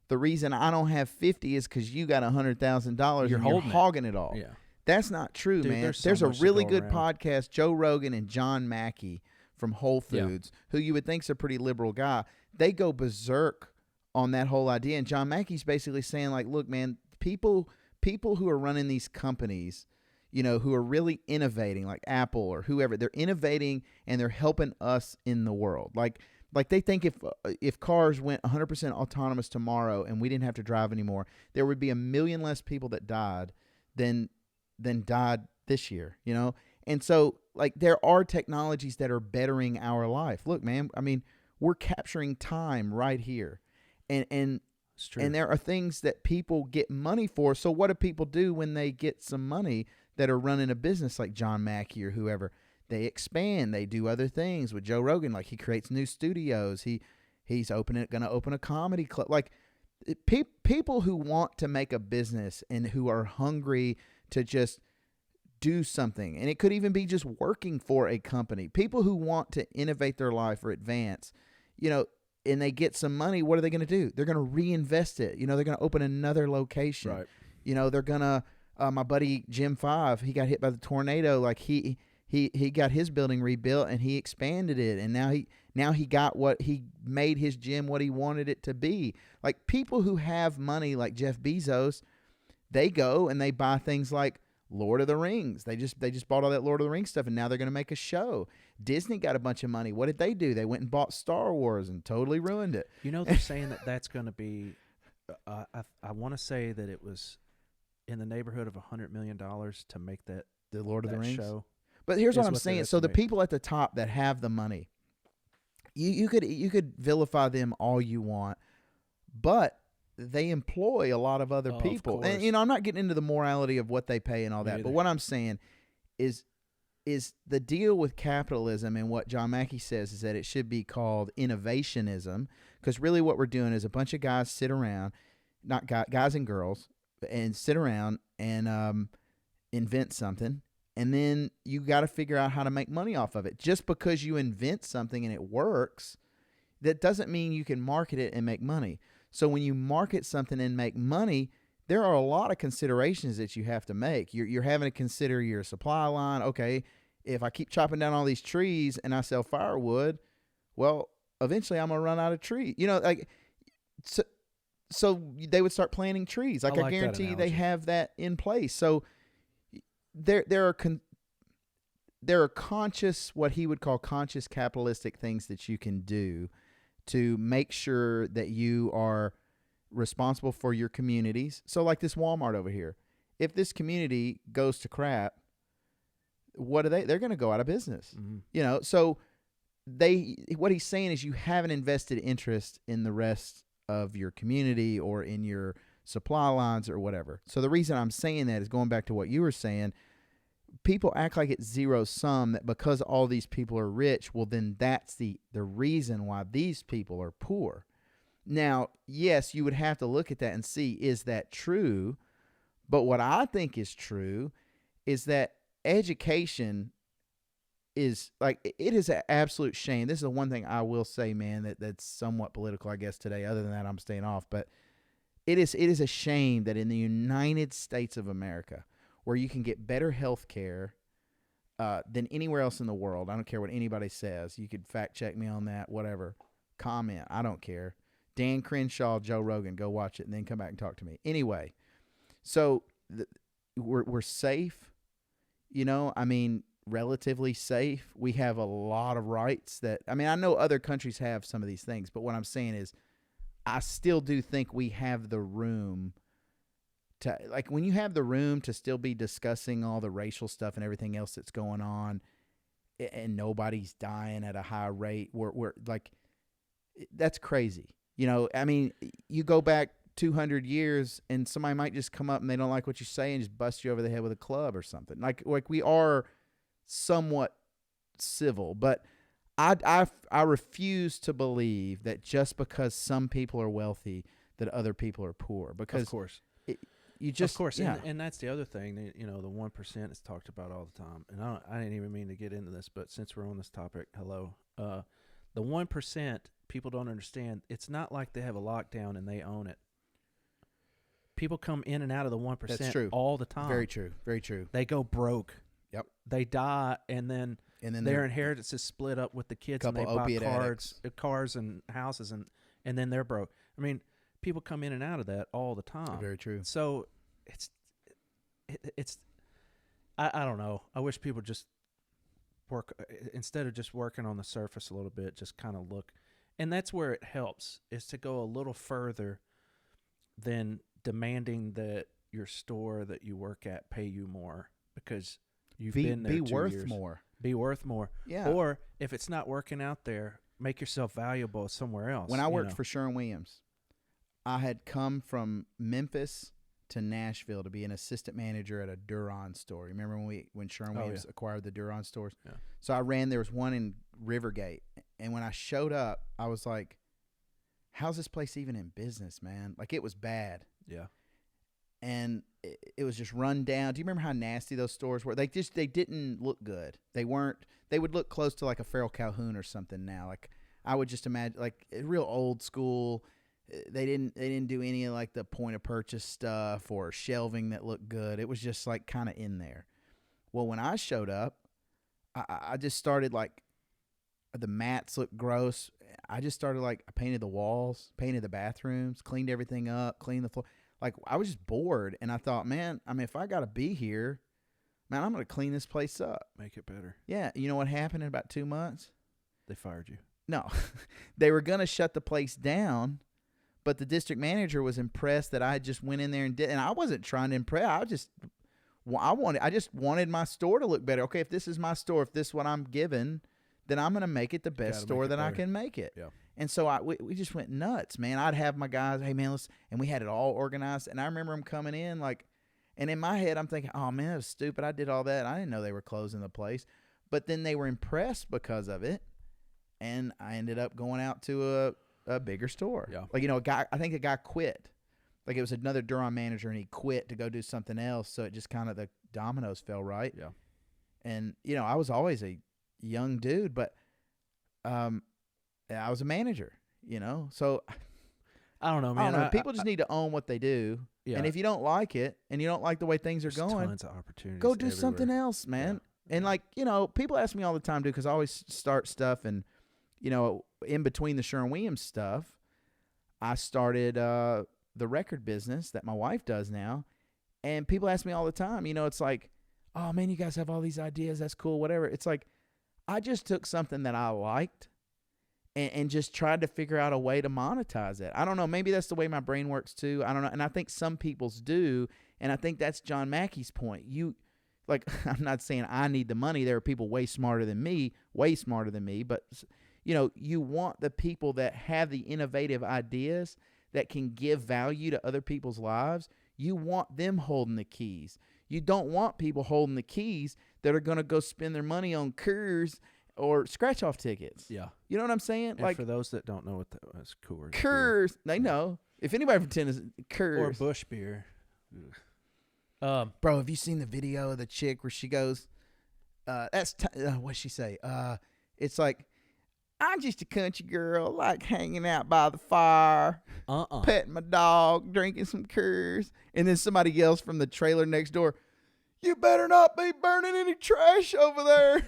the reason I don't have 50 is because you got $100,000 and you're hogging it all. Yeah, that's not true, dude, man. There's a really good around. podcast, Joe Rogan and John Mackey from Whole Foods, who you would think's a pretty liberal guy. They go berserk on that whole idea, and John Mackey's basically saying, like, look, man, people who are running these companies, who are really innovating, like Apple or whoever, they're innovating and they're helping us in the world. Like they think if cars went 100% autonomous tomorrow and we didn't have to drive anymore, there would be 1 million less people that died than died this year, And so, like, there are technologies that are bettering our life. Look, man, I mean, we're capturing time right here. And there are things that people get money for. So what do people do when they get some money that are running a business like John Mackey or whoever? They expand. They do other things. With Joe Rogan, like, he creates new studios. He's going to open a comedy club. Like, people who want to make a business and who are hungry to just do something, and it could even be just working for a company. People who want to innovate their life or advance, and they get some money, what are they going to do? They're going to reinvest it. They're going to open another location. Right. They're going to, my buddy Jim 5, he got hit by the tornado. Like he got his building rebuilt and he expanded it. And now he got he made his gym what he wanted it to be. Like, people who have money, like Jeff Bezos, they go and they buy things like Lord of the Rings. They just bought all that Lord of the Rings stuff, and now they're going to make a show. Disney got a bunch of money. What did they do? They went and bought Star Wars and totally ruined it. They're saying that's going to be, I want to say that it was in the neighborhood of $100 million to make the Lord of the Rings show. But here's what I'm saying. So the people at the top that have the money, you could vilify them all you want, but they employ a lot of other people. And, I'm not getting into the morality of what they pay and all that. But what I'm saying is the deal with capitalism, and what John Mackey says is that it should be called innovationism, because really what we're doing is a bunch of guys sit around, not guys and girls, and sit around and invent something. And then you got to figure out how to make money off of it. Just because you invent something and it works, that doesn't mean you can market it and make money. So when you market something and make money, there are a lot of considerations that you have to make. You're having to consider your supply line. Okay, if I keep chopping down all these trees and I sell firewood, well, eventually I'm going to run out of trees. So they would start planting trees. I guarantee they have that in place. So there are conscious, what he would call conscious capitalistic things that you can do to make sure that you are responsible for your communities. So like this Walmart over here, if this community goes to crap, what are they? They're going to go out of business. Mm-hmm. So what he's saying is you have an invested interest in the rest of your community or in your supply lines or whatever. So the reason I'm saying that is going back to what you were saying. people act like it's zero sum, that because all these people are rich, well, then that's the reason why these people are poor. Now, yes, you would have to look at that and see, is that true? But what I think is true is that education is like, it is an absolute shame. This is the one thing I will say, man, that's somewhat political, I guess, today. Other than that, I'm staying off. But it is a shame that in the United States of America, where you can get better health care than anywhere else in the world, I don't care what anybody says. You could fact check me on that, whatever. Comment. I don't care. Dan Crenshaw, Joe Rogan, go watch it and then come back and talk to me. Anyway, so we're safe, you know, I mean, relatively safe. We have a lot of rights that, I mean, I know other countries have some of these things, but what I'm saying is I still do think we have the room to, like, when you have the room to still be discussing all the racial stuff and everything else that's going on, and nobody's dying at a high rate, we're like, that's crazy. You know, I mean, you go back 200 years and somebody might just come up and they don't like what you say and just bust you over the head with a club or something. Like we are somewhat civil, but I refuse to believe that just because some people are wealthy that other people are poor. Because of course, you just, of course, yeah. and that's the other thing. You know, the 1% is talked about all the time, and I didn't even mean to get into this, but since we're on this topic, hello, the 1%. People don't understand. It's not like they have a lockdown and they own it. People come in and out of the 1% That's true. all the time. Very true. Very true. They go broke. Yep. They die, and then their inheritance is split up with the kids, and they buy cars and houses, and then they're broke. I mean, people come in and out of that all the time. Very true. So it's I don't know. I wish people just work, instead of just working on the surface a little bit, just kind of look. And that's where it helps, is to go a little further than demanding that your store that you work at pay you more because you've been there 2 years. Be worth more. Be worth more. Yeah. Or if it's not working out there, make yourself valuable somewhere else. When I worked for Sherwin-Williams, I had come from Memphis to Nashville to be an assistant manager at a Duron store. Remember when Sherwin-Williams acquired the Duron stores? Yeah. So there was one in Rivergate. And when I showed up, I was like, how's this place even in business, man? Like, it was bad. Yeah. And it was just run down. Do you remember how nasty those stores were? They didn't look good. They would look close to like a Farrell Calhoun or something now. Like, I would just imagine, like, real old school. They didn't do any of like the point of purchase stuff or shelving that looked good. It was just like kind of in there. Well, when I showed up, I just started like, the mats looked gross. I just started like, I painted the walls, painted the bathrooms, cleaned everything up, cleaned the floor. Like, I was just bored, and I thought, man, I mean, if I got to be here, man, I'm going to clean this place up. Make it better. Yeah. You know what happened in about 2 months? They fired you. No. They were going to shut the place down, but the district manager was impressed that I just went in there and did, and I wasn't trying to impress. I just wanted my store to look better. Okay, if this is my store, if this is what I'm given, then I'm going to make it the best store that I can make it. Yeah. And so we just went nuts, man. I'd have my guys, hey, man, and we had it all organized. And I remember them coming in, like, and in my head, I'm thinking, oh, man, that was stupid. I did all that. I didn't know they were closing the place. But then they were impressed because of it. And I ended up going out to a bigger store. Yeah. Like, you know, I think a guy quit. Like, it was another Duron manager, and he quit to go do something else. So it just kind of, the dominoes fell right. Yeah. And, you know, I was always a young dude, but I was a manager, you know. So I don't know, man. I don't know. People just need to own what they do. Yeah. And if you don't like it and you don't like the way things are going, tons of opportunities. Go do something else, man. Yeah. And like, you know, people ask me all the time, dude, because I always start stuff, and you know, in between the Sherwin-Williams stuff, I started the record business that my wife does now, and people ask me all the time, you know, it's like, oh man, you guys have all these ideas, that's cool, whatever. It's like, I just took something that I liked and just tried to figure out a way to monetize it. I don't know. Maybe that's the way my brain works too. I don't know. And I think some people's do. And I think that's John Mackey's point. Like, I'm not saying I need the money. There are people way smarter than me. But, you know, you want the people that have the innovative ideas that can give value to other people's lives. You want them holding the keys. You don't want people holding the keys that are going to go spend their money on Coors or scratch-off tickets. Yeah. You know what I'm saying? And for those that don't know what that was, Coors. Coors. They know. If anybody from Tennessee, Coors. Or Bush beer. Bro, have you seen the video of the chick where she goes, what'd she say? It's like, I'm just a country girl, like hanging out by the fire, petting my dog, drinking some Coors. And then somebody yells from the trailer next door, you better not be burning any trash over there.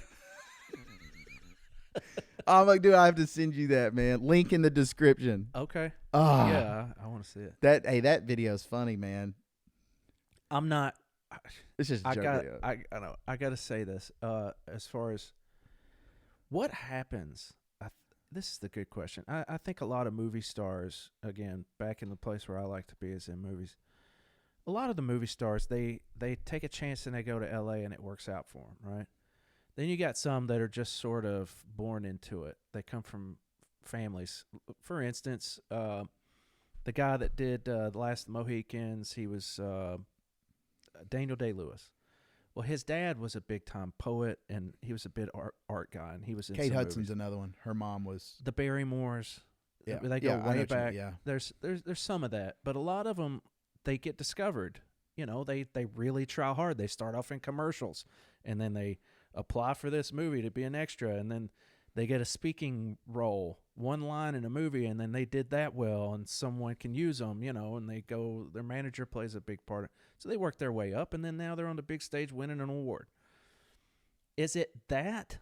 I'm like, dude, I have to send you that, man. Link in the description. Okay. Oh, yeah, I want to see it. That video's funny, man. I'm not. It's just a joke video. I know. I got to say this. As far as what happens, this is the good question. I think a lot of movie stars, again, back in the place where I like to be is in movies. A lot of the movie stars, they take a chance and they go to L.A. and it works out for them, right? Then you got some that are just sort of born into it. They come from families. For instance, the guy that did The Last of the Mohicans, he was Daniel Day-Lewis. Well, his dad was a big-time poet, and he was a big art guy, and he was in Kate some Hudson's movies. another one. Her mom was. The Barrymores. Yeah, they go I know way back. yeah. There's some of that, but a lot of them, they get discovered. You know, they really try hard. They start off in commercials, and then they apply for this movie to be an extra, and then they get a speaking role, one line in a movie, and then they did that well, and someone can use them, you know, and their manager plays a big part. So they work their way up, and then now they're on the big stage winning an award. Is it that,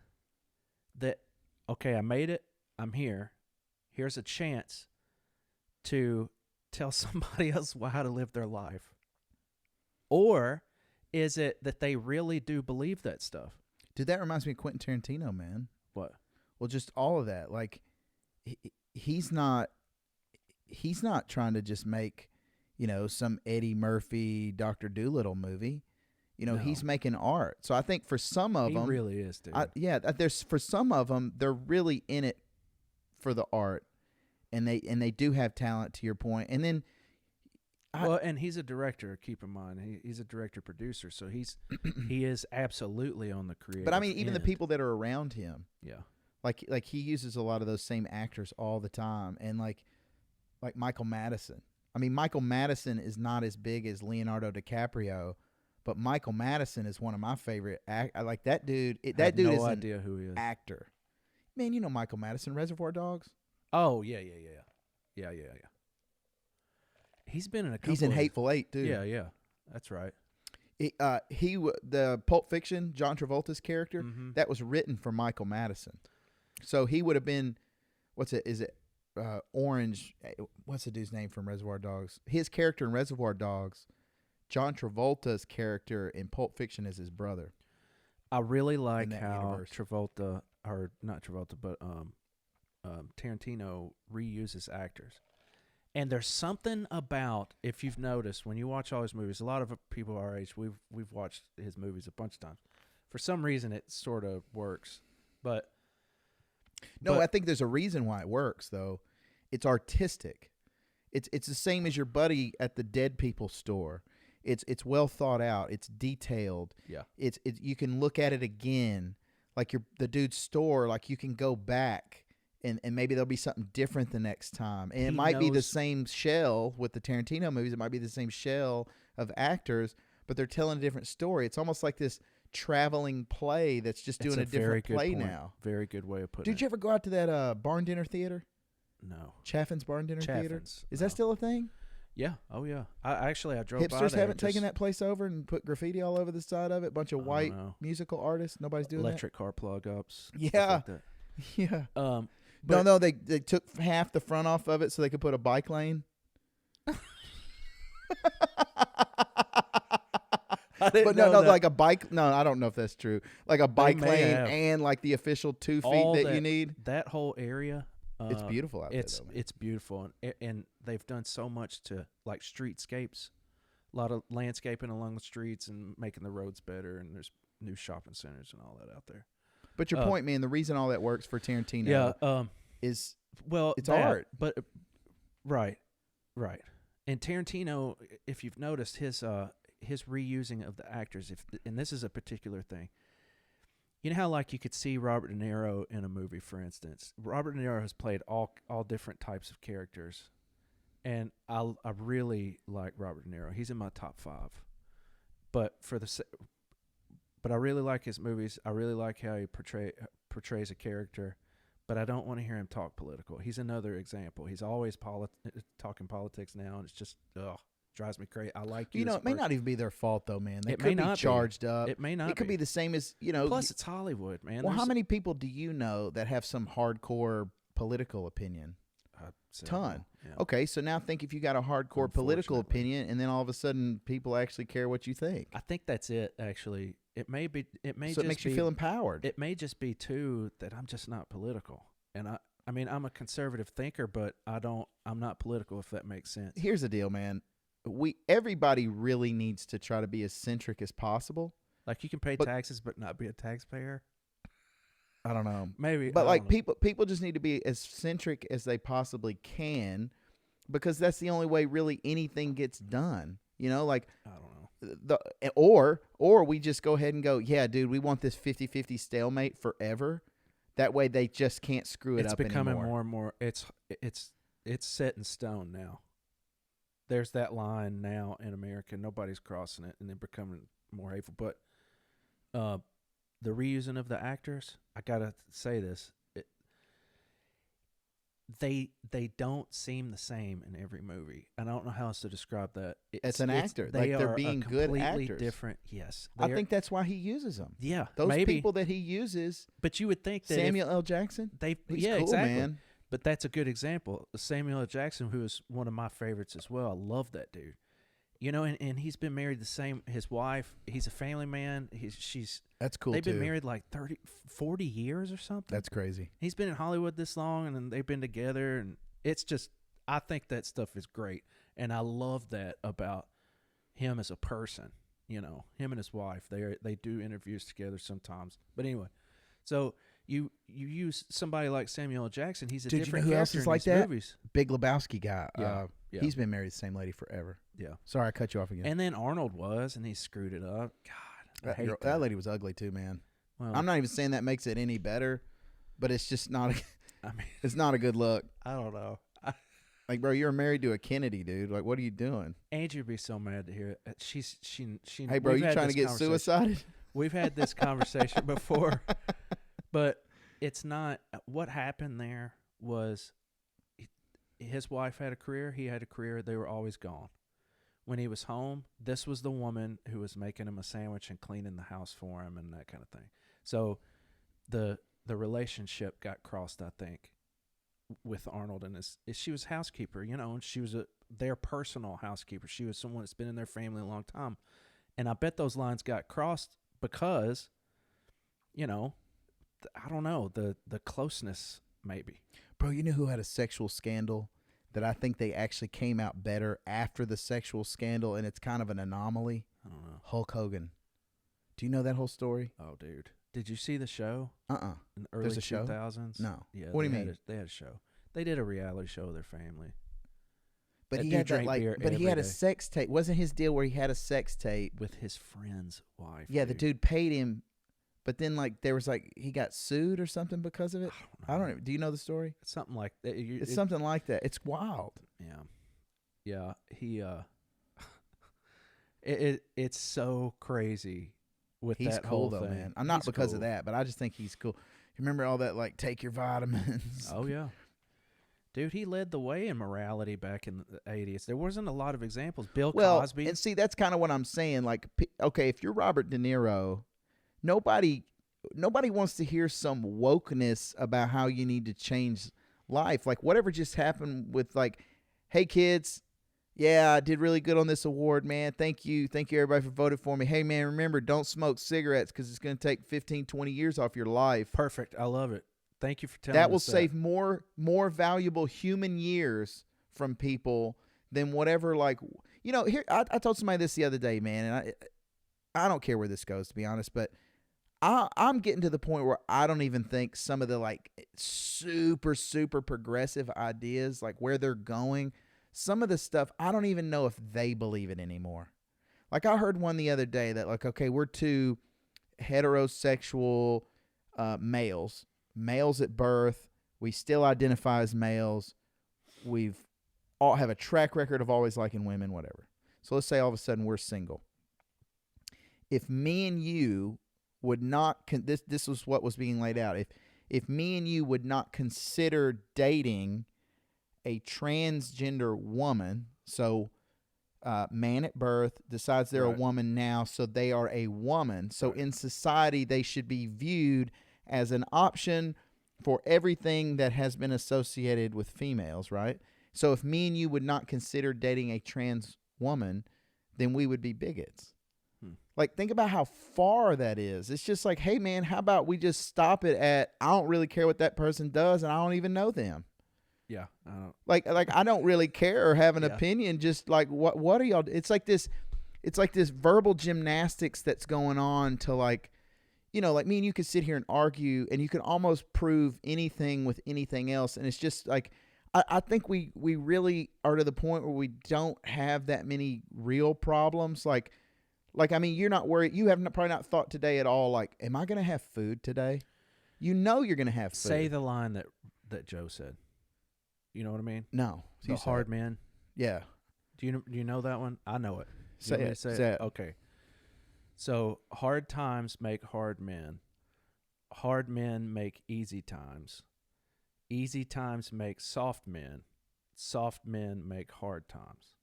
okay, I made it, I'm here, here's a chance to tell somebody else how to live their life? Or is it that they really do believe that stuff? Dude, that reminds me of Quentin Tarantino, man. What? Well, just all of that. Like, he's not trying to just make, you know, some Eddie Murphy, Dr. Dolittle movie. You know, No. he's making art. So I think for some of them, He really is, dude. there's for some of them, they're really in it for the art, and they do have talent. To your point, and then. And he's a director. Keep in mind, he's a director-producer, so he is absolutely on the creative. But I mean, even end. the people that are around him, Yeah. like he uses a lot of those same actors all the time, and like Michael Madison. I mean, Michael Madison is not as big as Leonardo DiCaprio, but Michael Madison is one of my favorite. Like that dude. That dude is no idea who he is. Actor. Man, you know Michael Madison, Reservoir Dogs. Oh yeah. He's been in a couple. He's in Hateful Eight too. Yeah, that's right. The Pulp Fiction, John Travolta's character, that was written for Michael Madison. So he would have been, is it Orange? What's the dude's name from Reservoir Dogs? His character in Reservoir Dogs, John Travolta's character in Pulp Fiction is his brother. I really like how universe. Tarantino reuses actors. And there's something about, if you've noticed, when you watch all his movies, a lot of people our age, we've watched his movies a bunch of times. For some reason, it sort of works. But I think there's a reason why it works, though. It's artistic. It's the same as your buddy at the dead people store. It's well thought out. It's detailed. Yeah. It's you can look at it again, like the dude's store. Like you can go back. And maybe there'll be something different the next time. And it might be the same shell with the Tarantino movies. It might be the same shell of actors, but they're telling a different story. It's almost like this traveling play that's just doing a different play now. Very good way of putting it. Did you ever go out to that barn dinner theater? No. Chaffin's Barn Dinner Theater? Is no. that still a thing? Yeah. Oh, yeah. I drove by there. Hipsters haven't taken that place over and put graffiti all over the side of it? Bunch of white musical artists? Nobody's doing Electric car plug-ups. Yeah. Like that. Yeah. But no, they took half the front off of it so they could put a bike lane. But no, like a bike. No, I don't know if that's true. Like a bike lane and like the official 2 feet that you need. That whole area. It's beautiful out there. It's beautiful, and they've done so much to like streetscapes, a lot of landscaping along the streets and making the roads better. And there's new shopping centers and all that out there. But your point, man, the reason all that works for Tarantino is it's art. But right. And Tarantino, if you've noticed, his reusing of the actors. And this is a particular thing. You know how like you could see Robert De Niro in a movie, for instance. Robert De Niro has played all different types of characters, and I really like Robert De Niro. He's in my top 5. But I really like his movies. I really like how he portrays a character, but I don't want to hear him talk political. He's another example. He's always talking politics now, and it's just drives me crazy. I like you. It may not even be their fault though, man. They It could may be not charged be. up. It may not. It could be the same as Plus, it's Hollywood, man. Well, how many people do you know that have some hardcore political opinion? Ton. Yeah. Okay, so now think if you got a hardcore political opinion, and then all of a sudden people actually care what you think. I think that's it. Actually, it may be. It may. So just it makes you feel empowered. It may just be too that I'm just not political, and I mean, I'm a conservative thinker, but I'm not political. If that makes sense. Here's the deal, man. Everybody really needs to try to be as centric as possible. Like you can pay taxes, but not be a taxpayer. I don't know. Maybe. But like people just need to be as centric as they possibly can, because that's the only way really anything gets done. Like I don't know. Or we just go ahead and go, yeah, dude, we want this 50-50 stalemate forever. That way they just can't screw it up anymore. It's becoming more and more. It's set in stone now. There's that line now in America. Nobody's crossing it, and they're becoming more hateful. But the reusing of the actors, I gotta say this: they don't seem the same in every movie. I don't know how else to describe that. It's an actor. They're being good actors. Different. Yes, I think that's why he uses them. Yeah, those people that he uses. But you would think that Samuel L. Jackson. He's cool, exactly. Man. But that's a good example. Samuel L. Jackson, who is one of my favorites as well. I love that dude. And he's been married his wife, he's a family man. That's cool. They've been married like 40 years or something. That's crazy. He's been in Hollywood this long, and then they've been together, and it's just, I think that stuff is great. And I love that about him as a person. Him and his wife, they do interviews together sometimes. But anyway, so you use somebody like Samuel L. Jackson. He's a different who else character is in like these that? Movies. Big Lebowski guy. Yeah. He's been married to the same lady forever. Yeah. Sorry, I cut you off again. And then Arnold was, and he screwed it up. God, I hate that lady was ugly too, man. Well, I'm not even saying that makes it any better, but it's just not. It's not a good look. I don't know. Like, bro, you're married to a Kennedy, dude. Like, what are you doing? Angie would be so mad to hear it. She. Hey, bro, you trying to get suicided? We've had this conversation before, but it's not. What happened there was his wife had a career. He had a career. They were always gone. When he was home, this was the woman who was making him a sandwich and cleaning the house for him and that kind of thing. So the relationship got crossed, I think, with Arnold and she was housekeeper, and she was their personal housekeeper. She was someone that's been in their family a long time. And I bet those lines got crossed because, I don't know, the closeness maybe. Bro, you know who had a sexual scandal that I think they actually came out better after the sexual scandal, and it's kind of an anomaly? I don't know. Hulk Hogan. Do you know that whole story? Oh, dude. Did you see the show? Uh-uh. In the early 2000s? No. Yeah. What do you mean? They had a show. They did a reality show of their family. But he had that, but he had a sex tape. Wasn't his deal where he had a sex tape with his friend's wife? Yeah, the dude paid him. But then, there was he got sued or something because of it. I don't know. Do you know the story? It's something like that. It's something like that. It's wild. Yeah. He. It's so crazy. He's that cool whole though, thing. man. I'm not because cool. of that, but I just think he's cool. You remember all that take your vitamins? Oh yeah. Dude, he led the way in morality back in the 80s. There wasn't a lot of examples. Bill Cosby. And see, that's kind of what I'm saying. Okay, if you're Robert De Niro, nobody wants to hear some wokeness about how you need to change life. Whatever just happened with hey kids, yeah, I did really good on this award, man. Thank you everybody for voting for me. Hey man, remember, don't smoke cigarettes because it's going to take 15, 20 years off your life. Perfect. I love it. Thank you for telling us that. Will save more valuable human years from people than whatever here I told somebody this the other day, man, and I don't care where this goes, to be honest, but I'm getting to the point where I don't even think some of the super, super progressive ideas, where they're going, some of the stuff, I don't even know if they believe it anymore. Like I heard one the other day that like, okay, we're two heterosexual males at birth. We still identify as males. We've all have a track record of always liking women, whatever. So let's say all of a sudden we're single. If me and you would not, this was what was being laid out. If me and you would not consider dating a transgender woman, so man at birth decides they're a woman now, so they are a woman. So in society, they should be viewed as an option for everything that has been associated with females, right? So if me and you would not consider dating a trans woman, then we would be bigots. Like, think about how far that is. It's just like, hey, man, how about we just stop it at, I don't really care what that person does, and I don't even know them. Yeah. I don't. Like I don't really care or have an opinion. Just like, what are y'all? It's like this verbal gymnastics that's going on to like, you know, like me and you could sit here and argue, and you can almost prove anything with anything else. And it's just like, I think we really are to the point where we don't have that many real problems. Like, I mean, you're not worried. You have probably not thought today at all, like, am I going to have food today? You know you're going to have food. Say the line that Joe said. You know what I mean? No. The hard men. Yeah. Do you know that one? I know it. Say it. Okay. So hard times make hard men. Hard men make easy times. Easy times make soft men. Soft men make hard times.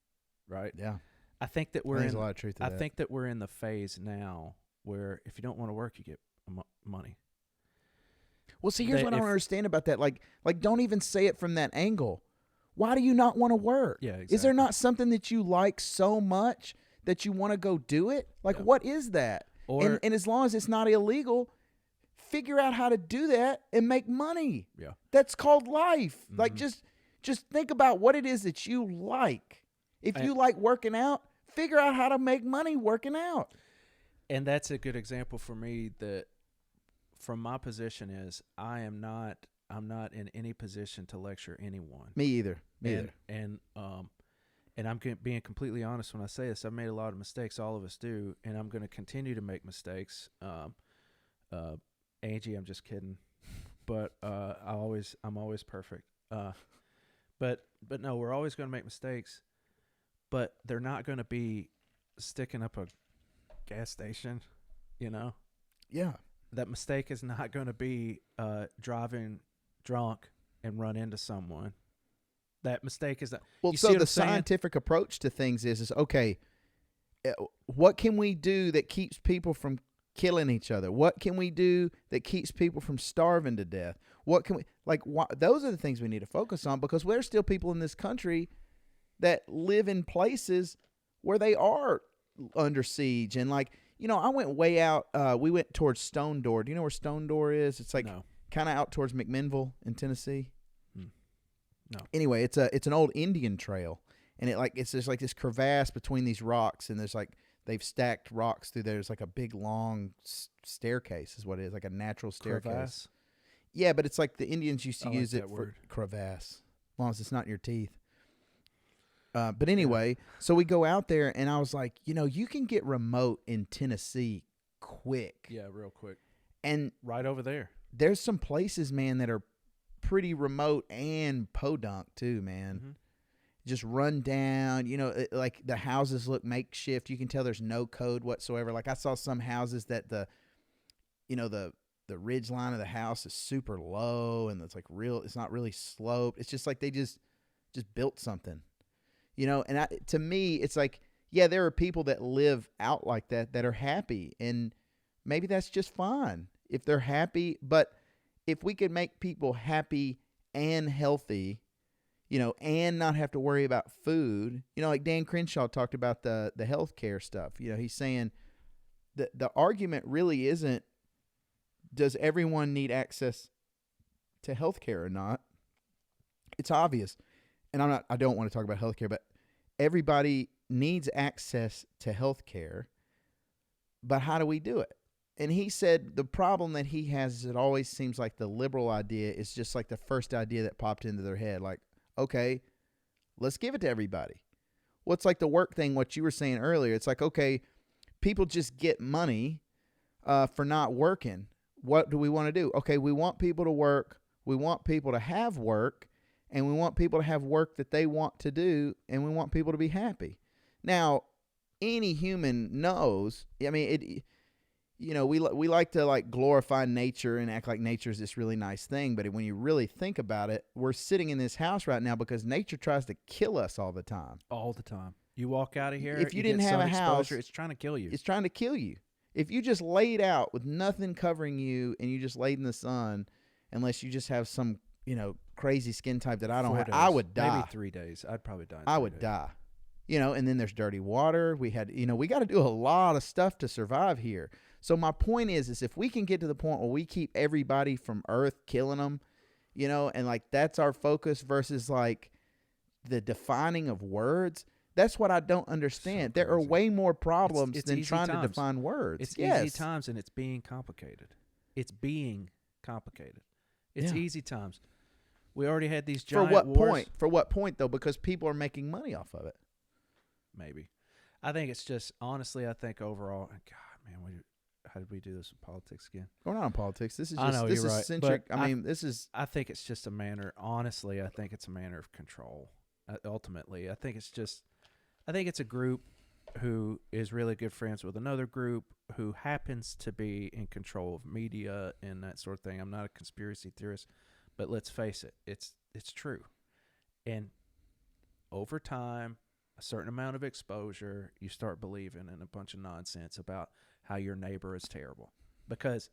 Right? Yeah. I think that There's a lot of truth to that. I think that we're in the phase now where if you don't want to work, you get money. Well, see, here's what I don't understand about that. Like, don't even say it from that angle. Why do you not want to work? Yeah, exactly. Is there not something that you like so much that you want to go do it? Like, what is that? And as long as it's not illegal, figure out how to do that and make money. Yeah. That's called life. Mm-hmm. Like, just think about what it is that you like. If you like working out, figure out how to make money working out. And that's a good example for me that from my position is I'm not in any position to lecture anyone. Me either. And I'm being completely honest when I say this. I've made a lot of mistakes. All of us do, and I'm going to continue to make mistakes. Angie, I'm just kidding, but I'm always perfect. But no, we're always going to make mistakes. But they're not going to be sticking up a gas station, you know? Yeah. That mistake is not going to be driving drunk and run into someone. That mistake is not. Well, so the scientific approach to things is okay, what can we do that keeps people from killing each other? What can we do that keeps people from starving to death? What can we, those are the things we need to focus on, because there's still people in this country that live in places where they are under siege. And I went way out. We went towards Stone Door. Do you know where Stone Door is? It's kind of out towards McMinnville in Tennessee. No. Anyway, it's an old Indian trail, and it's just like this crevasse between these rocks, and there's they've stacked rocks through there. There's like a big long staircase is what it is, like a natural staircase. Crevasse? Yeah, but it's like the Indians used to use it word. For crevasse, as long as it's not in your teeth. But anyway, so we go out there, and I was like, you can get remote in Tennessee quick. Yeah, real quick. And right over there. There's some places, man, that are pretty remote and podunk too, man. Mm-hmm. Just run down, like the houses look makeshift. You can tell there's no code whatsoever. Like I saw some houses that the ridge line of the house is super low, and it's not really sloped. It's just like they just built something. And to me, it's like, yeah, there are people that live out like that are happy, and maybe that's just fine if they're happy. But if we could make people happy and healthy, and not have to worry about food, like Dan Crenshaw talked about the healthcare stuff. He's saying that the argument really isn't, does everyone need access to healthcare or not? It's obvious. And I don't want to talk about healthcare, but everybody needs access to healthcare. But how do we do it? And he said the problem that he has is it always seems like the liberal idea is just like the first idea that popped into their head. Like, okay, let's give it to everybody. Well, it's like the work thing, what you were saying earlier. It's like, okay, people just get money for not working. What do we want to do? Okay, we want people to work. We want people to have work. And we want people to have work that they want to do. And we want people to be happy. Now, any human knows, I mean, we like to like glorify nature and act like nature is this really nice thing. But when you really think about it, we're sitting in this house right now because nature tries to kill us all the time. All the time. You walk out of here. If you didn't have a house, it's trying to kill you. It's trying to kill you. If you just laid out with nothing covering you and you just laid in the sun, unless you just have some, crazy skin type that I don't have, I would die. Maybe 3 days. I'd probably die. I would die. And then there's dirty water. We had, we got to do a lot of stuff to survive here. So my point is if we can get to the point where we keep everybody from Earth killing them, and like that's our focus versus like the defining of words. That's what I don't understand. So there are way more problems than trying to define words. It's easy times, and it's being complicated. It's easy times. We already had these giant wars. For what point, though? Because people are making money off of it. Maybe. I think it's just, honestly, I think overall, God, man, how did we do this with politics again? We're not on politics. This is just, I know, this you're is right. centric. I think it's just a manner, honestly, I think it's a manner of control. Ultimately, I think it's a group who is really good friends with another group who happens to be in control of media and that sort of thing. I'm not a conspiracy theorist, but let's face it, it's true. And over time, a certain amount of exposure, you start believing in a bunch of nonsense about how your neighbor is terrible because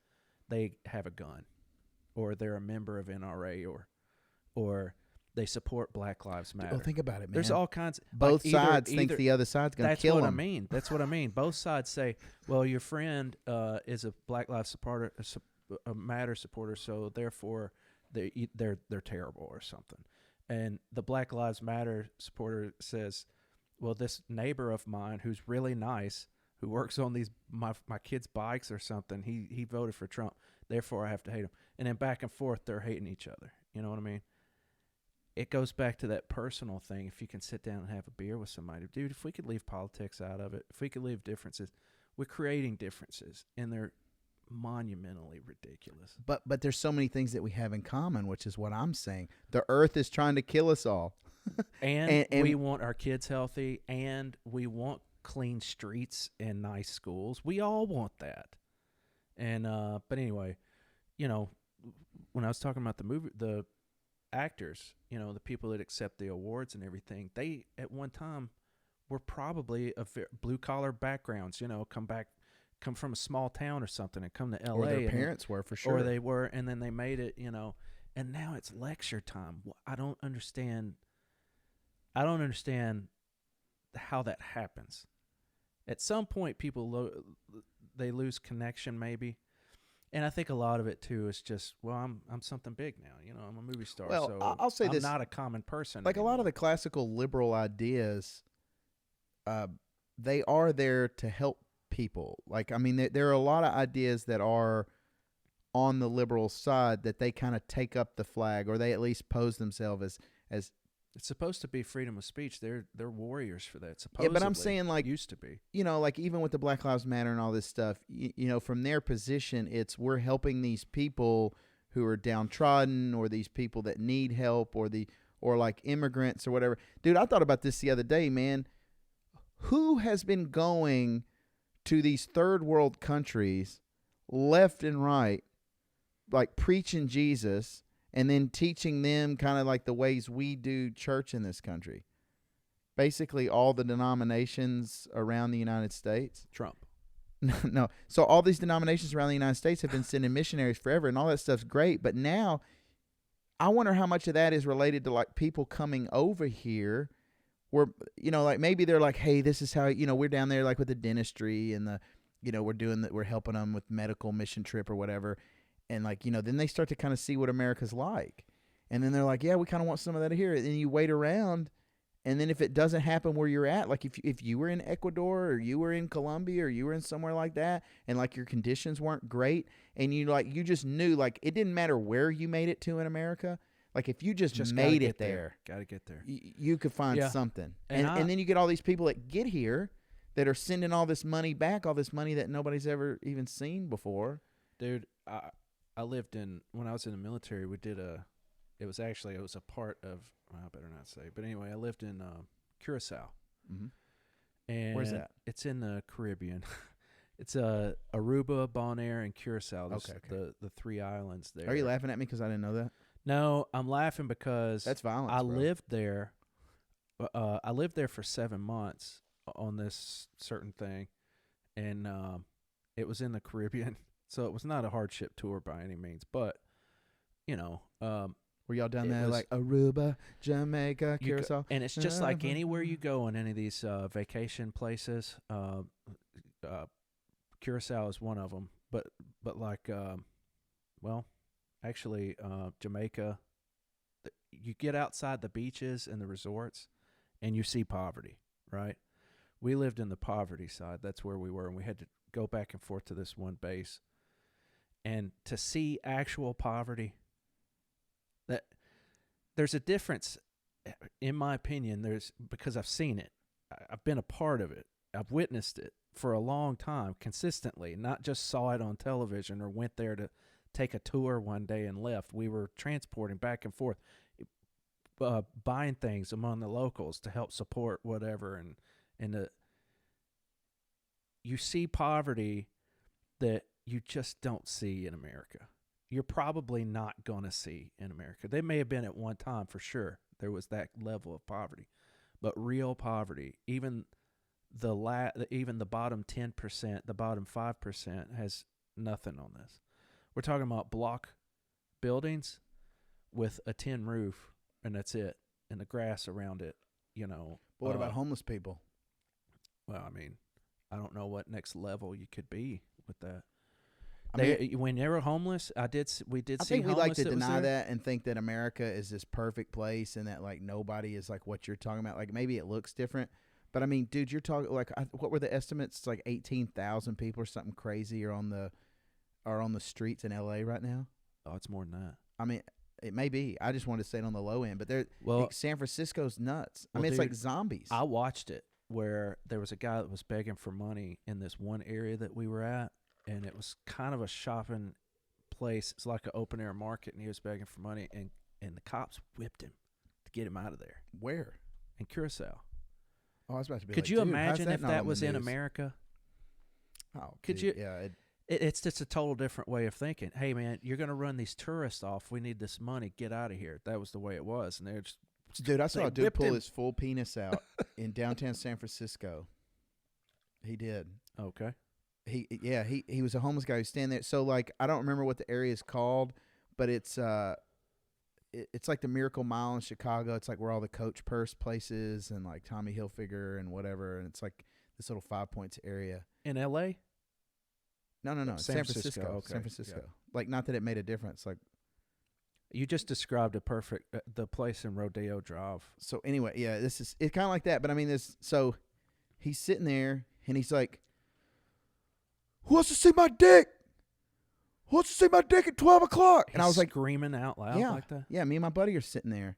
they have a gun or they're a member of NRA or they support Black Lives Matter. Well, think about it, man. There's all kinds. Both sides think the other side's going to kill them. That's what I mean. Both sides say, well, your friend is a Black Lives Matter supporter, so therefore they're terrible or something. And the Black Lives Matter supporter says, well, this neighbor of mine who's really nice, who works on these my kids' bikes or something, he voted for Trump, therefore I have to hate him. And then back and forth, they're hating each other. You know what I mean? It goes back to that personal thing. If you can sit down and have a beer with somebody, dude, if we could leave politics out of it, if we could leave differences, we're creating differences, and they're monumentally ridiculous. But there's so many things that we have in common, which is what I'm saying. The earth is trying to kill us all. and we want our kids healthy, and we want clean streets and nice schools. We all want that. And but anyway, when I was talking about the actors, the people that accept the awards and everything, they at one time were probably of blue collar backgrounds, come from a small town or something and come to LA. Or their parents were, for sure. Or they were, and then they made it, and now it's lecture time. I don't understand how that happens. At some point, people they lose connection, maybe. And I think a lot of it too is just, well, I'm something big now, I'm a movie star. Well, so I'll say this: I'm not a common person. Like anymore. a lot of the classical liberal ideas, they are there to help people. Like, I mean, there are a lot of ideas that are on the liberal side that they kind of take up the flag, or they at least pose themselves as. It's supposed to be freedom of speech. They're warriors for that. Supposedly, yeah, but I'm saying, like, used to be. Like even with the Black Lives Matter and all this stuff, from their position, it's we're helping these people who are downtrodden, or these people that need help, or like immigrants or whatever. Dude, I thought about this the other day, man. Who has been going to these third world countries left and right, like preaching Jesus, and then teaching them kind of like the ways we do church in this country? Basically all the denominations around the United States. Trump. No. So all these denominations around the United States have been sending missionaries forever, and all that stuff's great. But now I wonder how much of that is related to like people coming over here where, like maybe they're like, hey, this is how, we're down there like with the dentistry and we're helping them with medical mission trip or whatever. And like, then they start to kind of see what America's like. And then they're like, yeah, we kind of want some of that here. And you wait around. And then if it doesn't happen where you're at, like if you were in Ecuador or you were in Colombia or you were in somewhere like that, and like your conditions weren't great, and you just knew like it didn't matter where you made it to in America, Like if you just Just made it there, gotta get there. you could find Yeah. something. And And then you get all these people that get here that are sending all this money back, all this money that nobody's ever even seen before. Dude, I lived when I was in the military, it was a part of, well, I better not say, but anyway, I lived in Curacao. Mm-hmm. And Where's that? It's in the Caribbean. It's Aruba, Bonaire, and Curacao. Okay. The three islands there. Are you laughing at me because I didn't know that? No, I'm laughing because That's violence, I bro. lived there. I lived there for 7 months on this certain thing, and it was in the Caribbean, so it was not a hardship tour by any means. But Were y'all down it there was- like Aruba, Jamaica, Curacao? and it's just like anywhere you go in any of these vacation places. Curacao is one of them, but like actually Jamaica. You get outside the beaches and the resorts, and you see poverty. Right? We lived in the poverty side. That's where we were, and we had to go back and forth to this one base, and to see actual poverty. That there's a difference, in my opinion. Because I've seen it, I've been a part of it, I've witnessed it for a long time, consistently. Not just saw it on television or went there to take a tour one day and left. We were transporting back and forth, buying things among the locals to help support whatever, and you see poverty that you just don't see in America. You're probably not going to see in America. They may have been at one time, for sure. There was that level of poverty. But real poverty, even the bottom 10%, the bottom 5% has nothing on this. We're talking about block buildings with a tin roof, and that's it, and the grass around it, But what about homeless people? Well, I mean, I don't know what next level you could be with that. When they were homeless, we did see homeless. I think we like to deny that and think that America is this perfect place and that like nobody is like what you're talking about. Like maybe it looks different, but I mean, dude, you're talking like what were the estimates? It's like 18,000 people or something crazy are on the streets in LA right now. Oh, it's more than that. I mean, it may be. I just wanted to say it on the low end, but San Francisco's nuts. I mean, it's dude, like zombies. I watched it where there was a guy that was begging for money in this one area that we were at. And it was kind of a shopping place. It's like an open air market, and he was begging for money, and the cops whipped him to get him out of there. Where? In Curacao. Oh, I was about to be Could like, you dude, imagine how's if not that on the was in news? America? Oh, Could dude, you? Yeah. It's just a total different way of thinking. Hey, man, you're going to run these tourists off. We need this money. Get out of here. That was the way it was. And they're just, Dude, I saw a dude whipped pull him. his full penis out in downtown San Francisco. He did. Okay. He was a homeless guy who's standing there. So like I don't remember what the area is called, but it's like the Miracle Mile in Chicago. It's like where all the Coach Purse places and like Tommy Hilfiger and whatever, and it's like this little 5 Points area. In L.A.? No, San Francisco. Okay. San Francisco. Yeah. Like not that it made a difference. Like You just described a perfect the place in Rodeo Drive. so anyway, yeah, it's kind of like that. But I mean so he's sitting there and he's like, "Who wants to see my dick? Who wants to see my dick at 12 o'clock?" And I was like, screaming out loud like that? Yeah, me and my buddy are sitting there.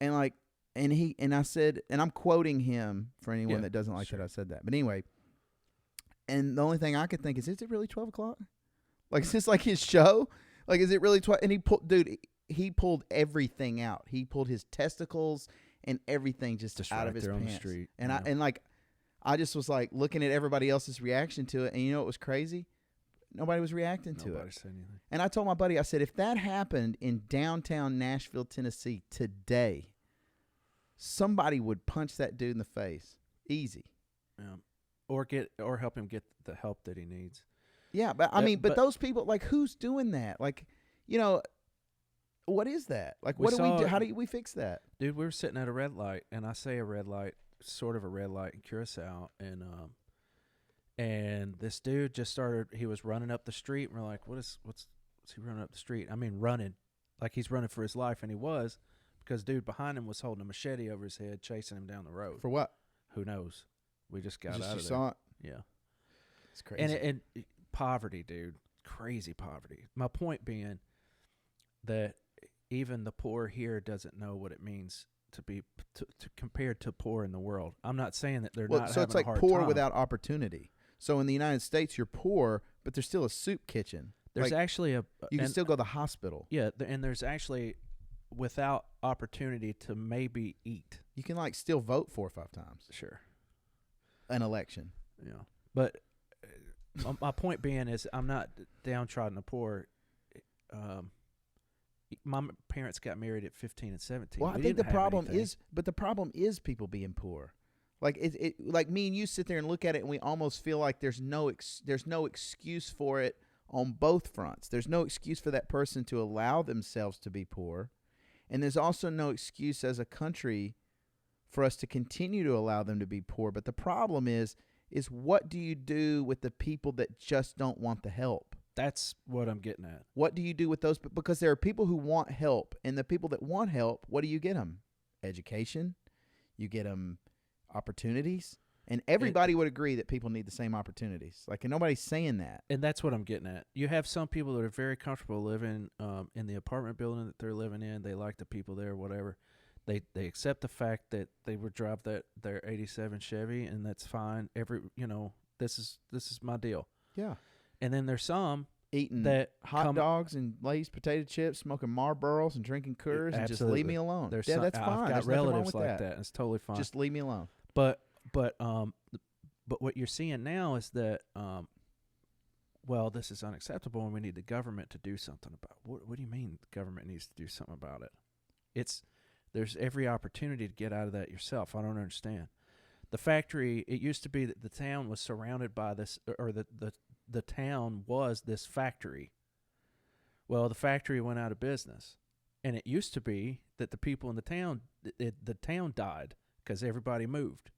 And like, and I said, and I'm quoting him for anyone that doesn't like that I said that. But anyway, and the only thing I could think is it really 12 o'clock? Like, is this like his show? Like, is it really 12? And he pulled everything out. He pulled his testicles and everything just out right of his there on pants. the street. And Yeah. I just was like looking at everybody else's reaction to it, and you know what was crazy? Nobody was reacting to Nobody it. said anything. And I told my buddy, I said, if that happened in downtown Nashville, Tennessee today, somebody would punch that dude in the face. Easy. Yeah. Or help him get the help that he needs. Yeah, but I mean, but those people, like, who's doing that? Like, you know, what is that? Like, what do we do? How do we fix that? Dude, we were sitting at a red light, and I say a red light, sort of a red light in Curacao, and this dude just started. He was running up the street, and we're like, what's he running up the street? I mean, running like he's running for his life, and he was, because dude behind him was holding a machete over his head, chasing him down the road. For what? Who knows? We just got out of there. You saw it? Yeah, it's crazy. and poverty, dude, crazy poverty. My point being that even the poor here doesn't know what it means to be to compared to poor in the world. I'm not saying that they're not so having it's like a hard poor time. without opportunity. So in the United States, you're poor, but there's still a soup kitchen. There's like, actually you can still go to the hospital. Yeah, and there's actually without opportunity to maybe eat. You can like still vote 4 or 5 times. Sure. An election. Yeah, but my point being is I'm not downtrodden or poor. My parents got married at 15 and 17. Well, I think the problem is people being poor. Like like me and you sit there and look at it, and we almost feel like there's no excuse for it on both fronts. There's no excuse for that person to allow themselves to be poor, and there's also no excuse as a country for us to continue to allow them to be poor. But the problem is what do you do with the people that just don't want the help? That's what I'm getting at. What do you do with those? Because there are people who want help, and the people that want help, what do you get them? Education. You get them opportunities. And everybody would agree that people need the same opportunities. Like, and nobody's saying that. And that's what I'm getting at. You have some people that are very comfortable living in the apartment building that they're living in. They like the people there, whatever. They accept the fact that they would drive their 87 Chevy, and that's fine. This is my deal. Yeah. And then there's some eating that hot dogs and Lay's potato chips, smoking Marlboros and drinking Coors, and just leave me alone. That's fine. I've got There's relatives like that. It's totally fine. Just leave me alone. But what you're seeing now is that this is unacceptable, and we need the government to do something about it. What do you mean the government needs to do something about it? There's every opportunity to get out of that yourself. I don't understand. The factory, it used to be that the town was surrounded by this, or the town was this factory. Well, the factory went out of business, and it used to be that the people in the town, the town died because everybody moved.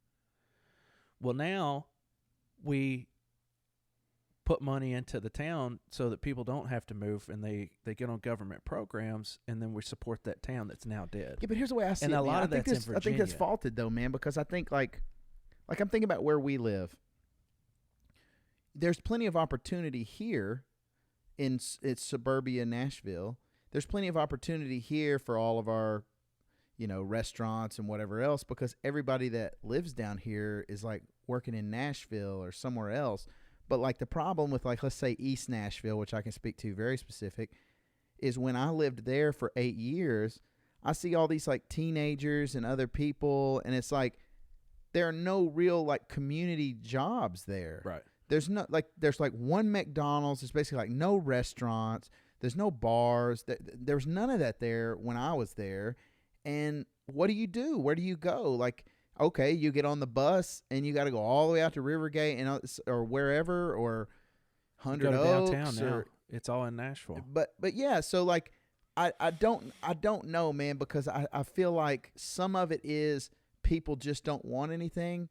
Well, now we put money into the town so that people don't have to move, and they get on government programs, and then we support that town that's now dead. Yeah, but here's the way I see it. And a lot of that's in Virginia. I think that's faulted, though, man, because I think, like I'm thinking about where we live. There's plenty of opportunity here in suburbia Nashville. There's plenty of opportunity here for all of our, restaurants and whatever else, because everybody that lives down here is like working in Nashville or somewhere else. But like the problem with, like, let's say East Nashville, which I can speak to very specific, is when I lived there for 8 years, I see all these like teenagers and other people, and it's like there are no real like community jobs there. Right. There's one McDonald's. There's basically like no restaurants. There's no bars. There's none of that there when I was there. And what do you do? Where do you go? Like, okay, you get on the bus and you got to go all the way out to Rivergate or wherever, or 100 Oaks. Downtown now. It's all in Nashville. But yeah, so like I don't know, man, because I feel like some of it is people just don't want anything,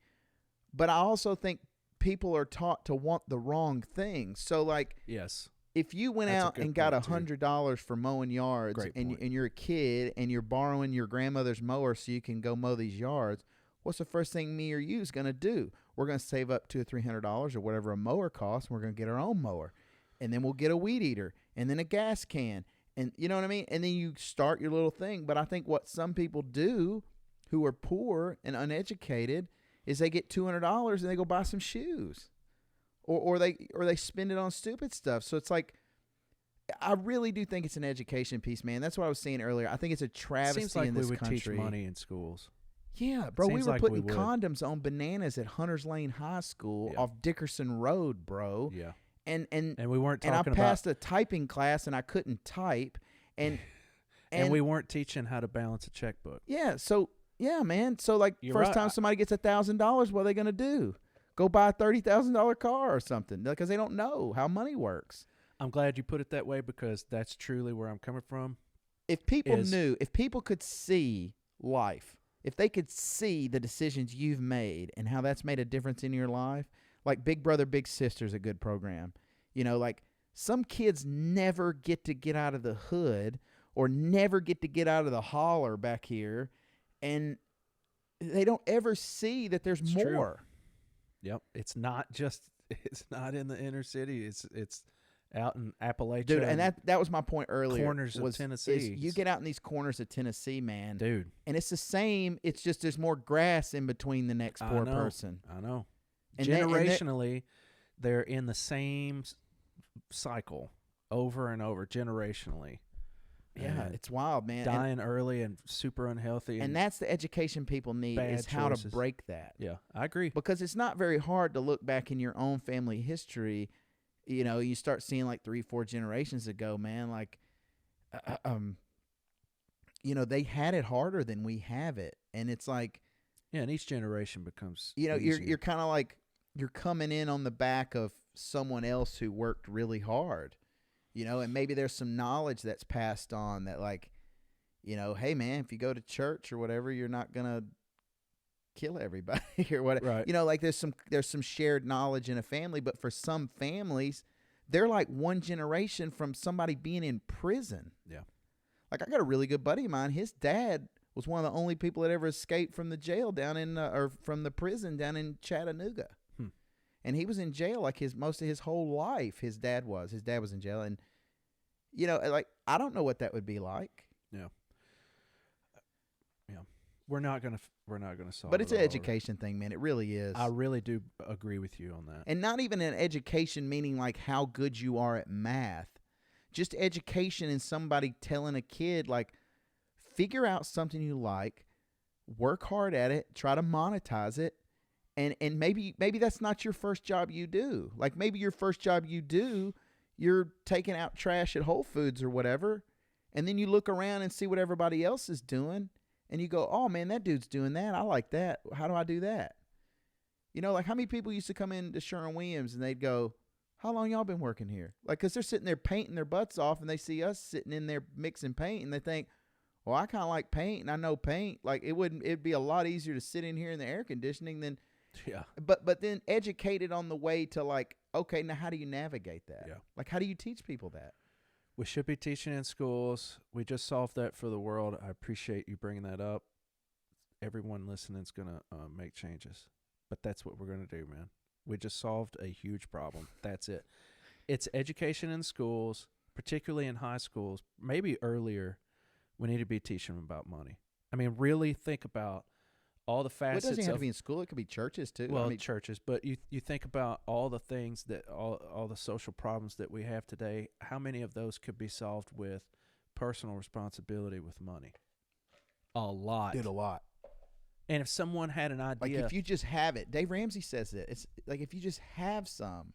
but I also think people are taught to want the wrong thing. So like, yes, if you went out and got $100 for mowing yards, and you're a kid and you're borrowing your grandmother's mower so you can go mow these yards, what's the first thing me or you is going to do? We're going to save up $200 or $300 or whatever a mower costs, and we're going to get our own mower. And then we'll get a weed eater and then a gas can. And you know what I mean? And then you start your little thing. But I think what some people do who are poor and uneducated is they get $200 and they go buy some shoes. Or they spend it on stupid stuff. So it's like, I really do think it's an education piece, man. That's what I was saying earlier. I think it's a travesty Seems like in this we would country. teach money in schools. Yeah, bro. We were like putting condoms on bananas at Hunters Lane High School off Dickerson Road, bro. Yeah. And we weren't talking about. And I passed a typing class and I couldn't type. And we weren't teaching how to balance a checkbook. Yeah. So yeah, man. So like You're time somebody gets $1,000, what are they gonna do? Go buy a $30,000 car or something, because they don't know how money works. I'm glad you put it that way, because that's truly where I'm coming from. If people knew, if people could see life, if they could see the decisions you've made and how that's made a difference in your life, like Big Brother, Big Sister is a good program. Like some kids never get out of the hood or never get to get out of the holler back here, and they don't ever see that there's more. True. Yep. It's not in the inner city. It's out in Appalachia, dude. And that was my point earlier. Corners of Tennessee. Is you get out in these corners of Tennessee, man, dude, and it's the same. It's just there's more grass in between the next poor person. I know. And generationally, they're in the same cycle over and over. Generationally, yeah, it's wild, man. Dying early and super unhealthy, and that's the education people need is how to break that. Yeah, I agree. Because it's not very hard to look back in your own family history. You know, you start seeing like 3-4 generations ago, man, like, you know, they had it harder than we have it. And it's like, yeah, and each generation becomes, you know, you're kind of like, you're coming in on the back of someone else who worked really hard, you know, and maybe there's some knowledge that's passed on that, like, you know, hey man, if you go to church or whatever, you're not going to kill everybody or whatever. Right. You know, like there's some shared knowledge in a family, but for some families, they're like one generation from somebody being in prison. Yeah. Like I got a really good buddy of mine. His dad was one of the only people that ever escaped from the jail down in or from the prison down in Chattanooga. And he was in jail like most of his whole life. His dad was in jail, and you know, like I don't know what that would be like. Yeah. Yeah. We're not gonna solve. But it's an education thing, man. It really is. I really do agree with you on that. And not even an education meaning like how good you are at math. Just education in somebody telling a kid, like, figure out something you like, work hard at it, try to monetize it, and maybe that's not your first job you do. Like maybe your first job you do, you're taking out trash at Whole Foods or whatever, and then you look around and see what everybody else is doing. And you go, oh, man, that dude's doing that. I like that. How do I do that? You know, like how many people used to come into Sherwin-Williams and they'd go, how long y'all been working here? Like, because they're sitting there painting their butts off and they see us sitting in there mixing paint and they think, well, I kind of like paint and I know paint. Like, it'd be a lot easier to sit in here in the air conditioning than. Yeah. But then educated on the way to like, okay, now how do you navigate that? Yeah. Like, how do you teach people that? We should be teaching in schools. We just solved that for the world. I appreciate you bringing that up. Everyone listening is going to make changes. But that's what we're going to do, man. We just solved a huge problem. That's it. It's education in schools, particularly in high schools. Maybe earlier, we need to be teaching them about money. I mean, really think about all the facets. Well, it doesn't have to be in school. It could be churches, too. Well, churches. But you think about all the things that, all the social problems that we have today. How many of those could be solved with personal responsibility with money? A lot. Dude, a lot. And if someone had an idea. Like if you just have it. Dave Ramsey says it. It's like if you just have some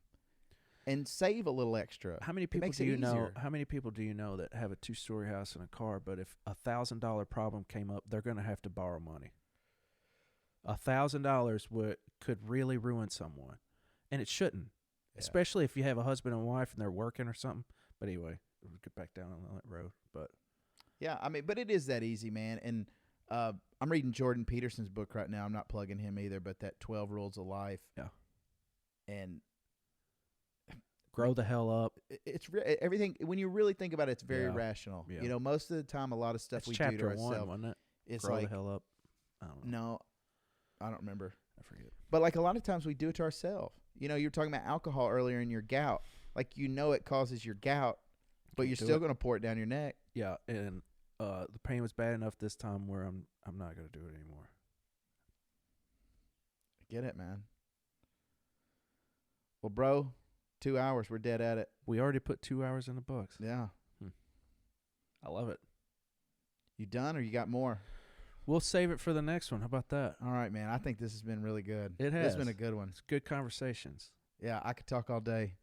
and save a little extra. How many people do you know? How many people do you know that have a 2-story house and a car, but if $1,000 problem came up, they're going to have to borrow money? $1,000 could really ruin someone, and it shouldn't, especially if you have a husband and wife and they're working or something. But anyway, we'll get back down on that road. But yeah, I mean, but it is that easy, man. And I'm reading Jordan Peterson's book right now. I'm not plugging him either, but that 12 Rules of Life. Yeah. And grow the hell up. It's everything. When you really think about it, it's very rational. Yeah. You know, most of the time, a lot of stuff It's we do to chapter 1, ourselves. wasn't it? It's grow like the hell up. I don't know. No, I don't remember. I forget. But like a lot of times we do it to ourselves. You know, you were talking about alcohol earlier in your gout. Like you know it causes your gout, but you're still going to pour it down your neck. Yeah, and the pain was bad enough this time where I'm not going to do it anymore. Get it, man. Well, bro, 2 hours. We're dead at it. We already put 2 hours in the books. Yeah. I love it. You done or you got more? We'll save it for the next one. How about that? All right, man. I think this has been really good. It has. This has been a good one. It's good conversations. Yeah, I could talk all day.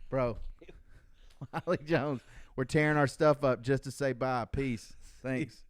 Bro, Wylie Jones, we're tearing our stuff up just to say bye. Peace. Thanks.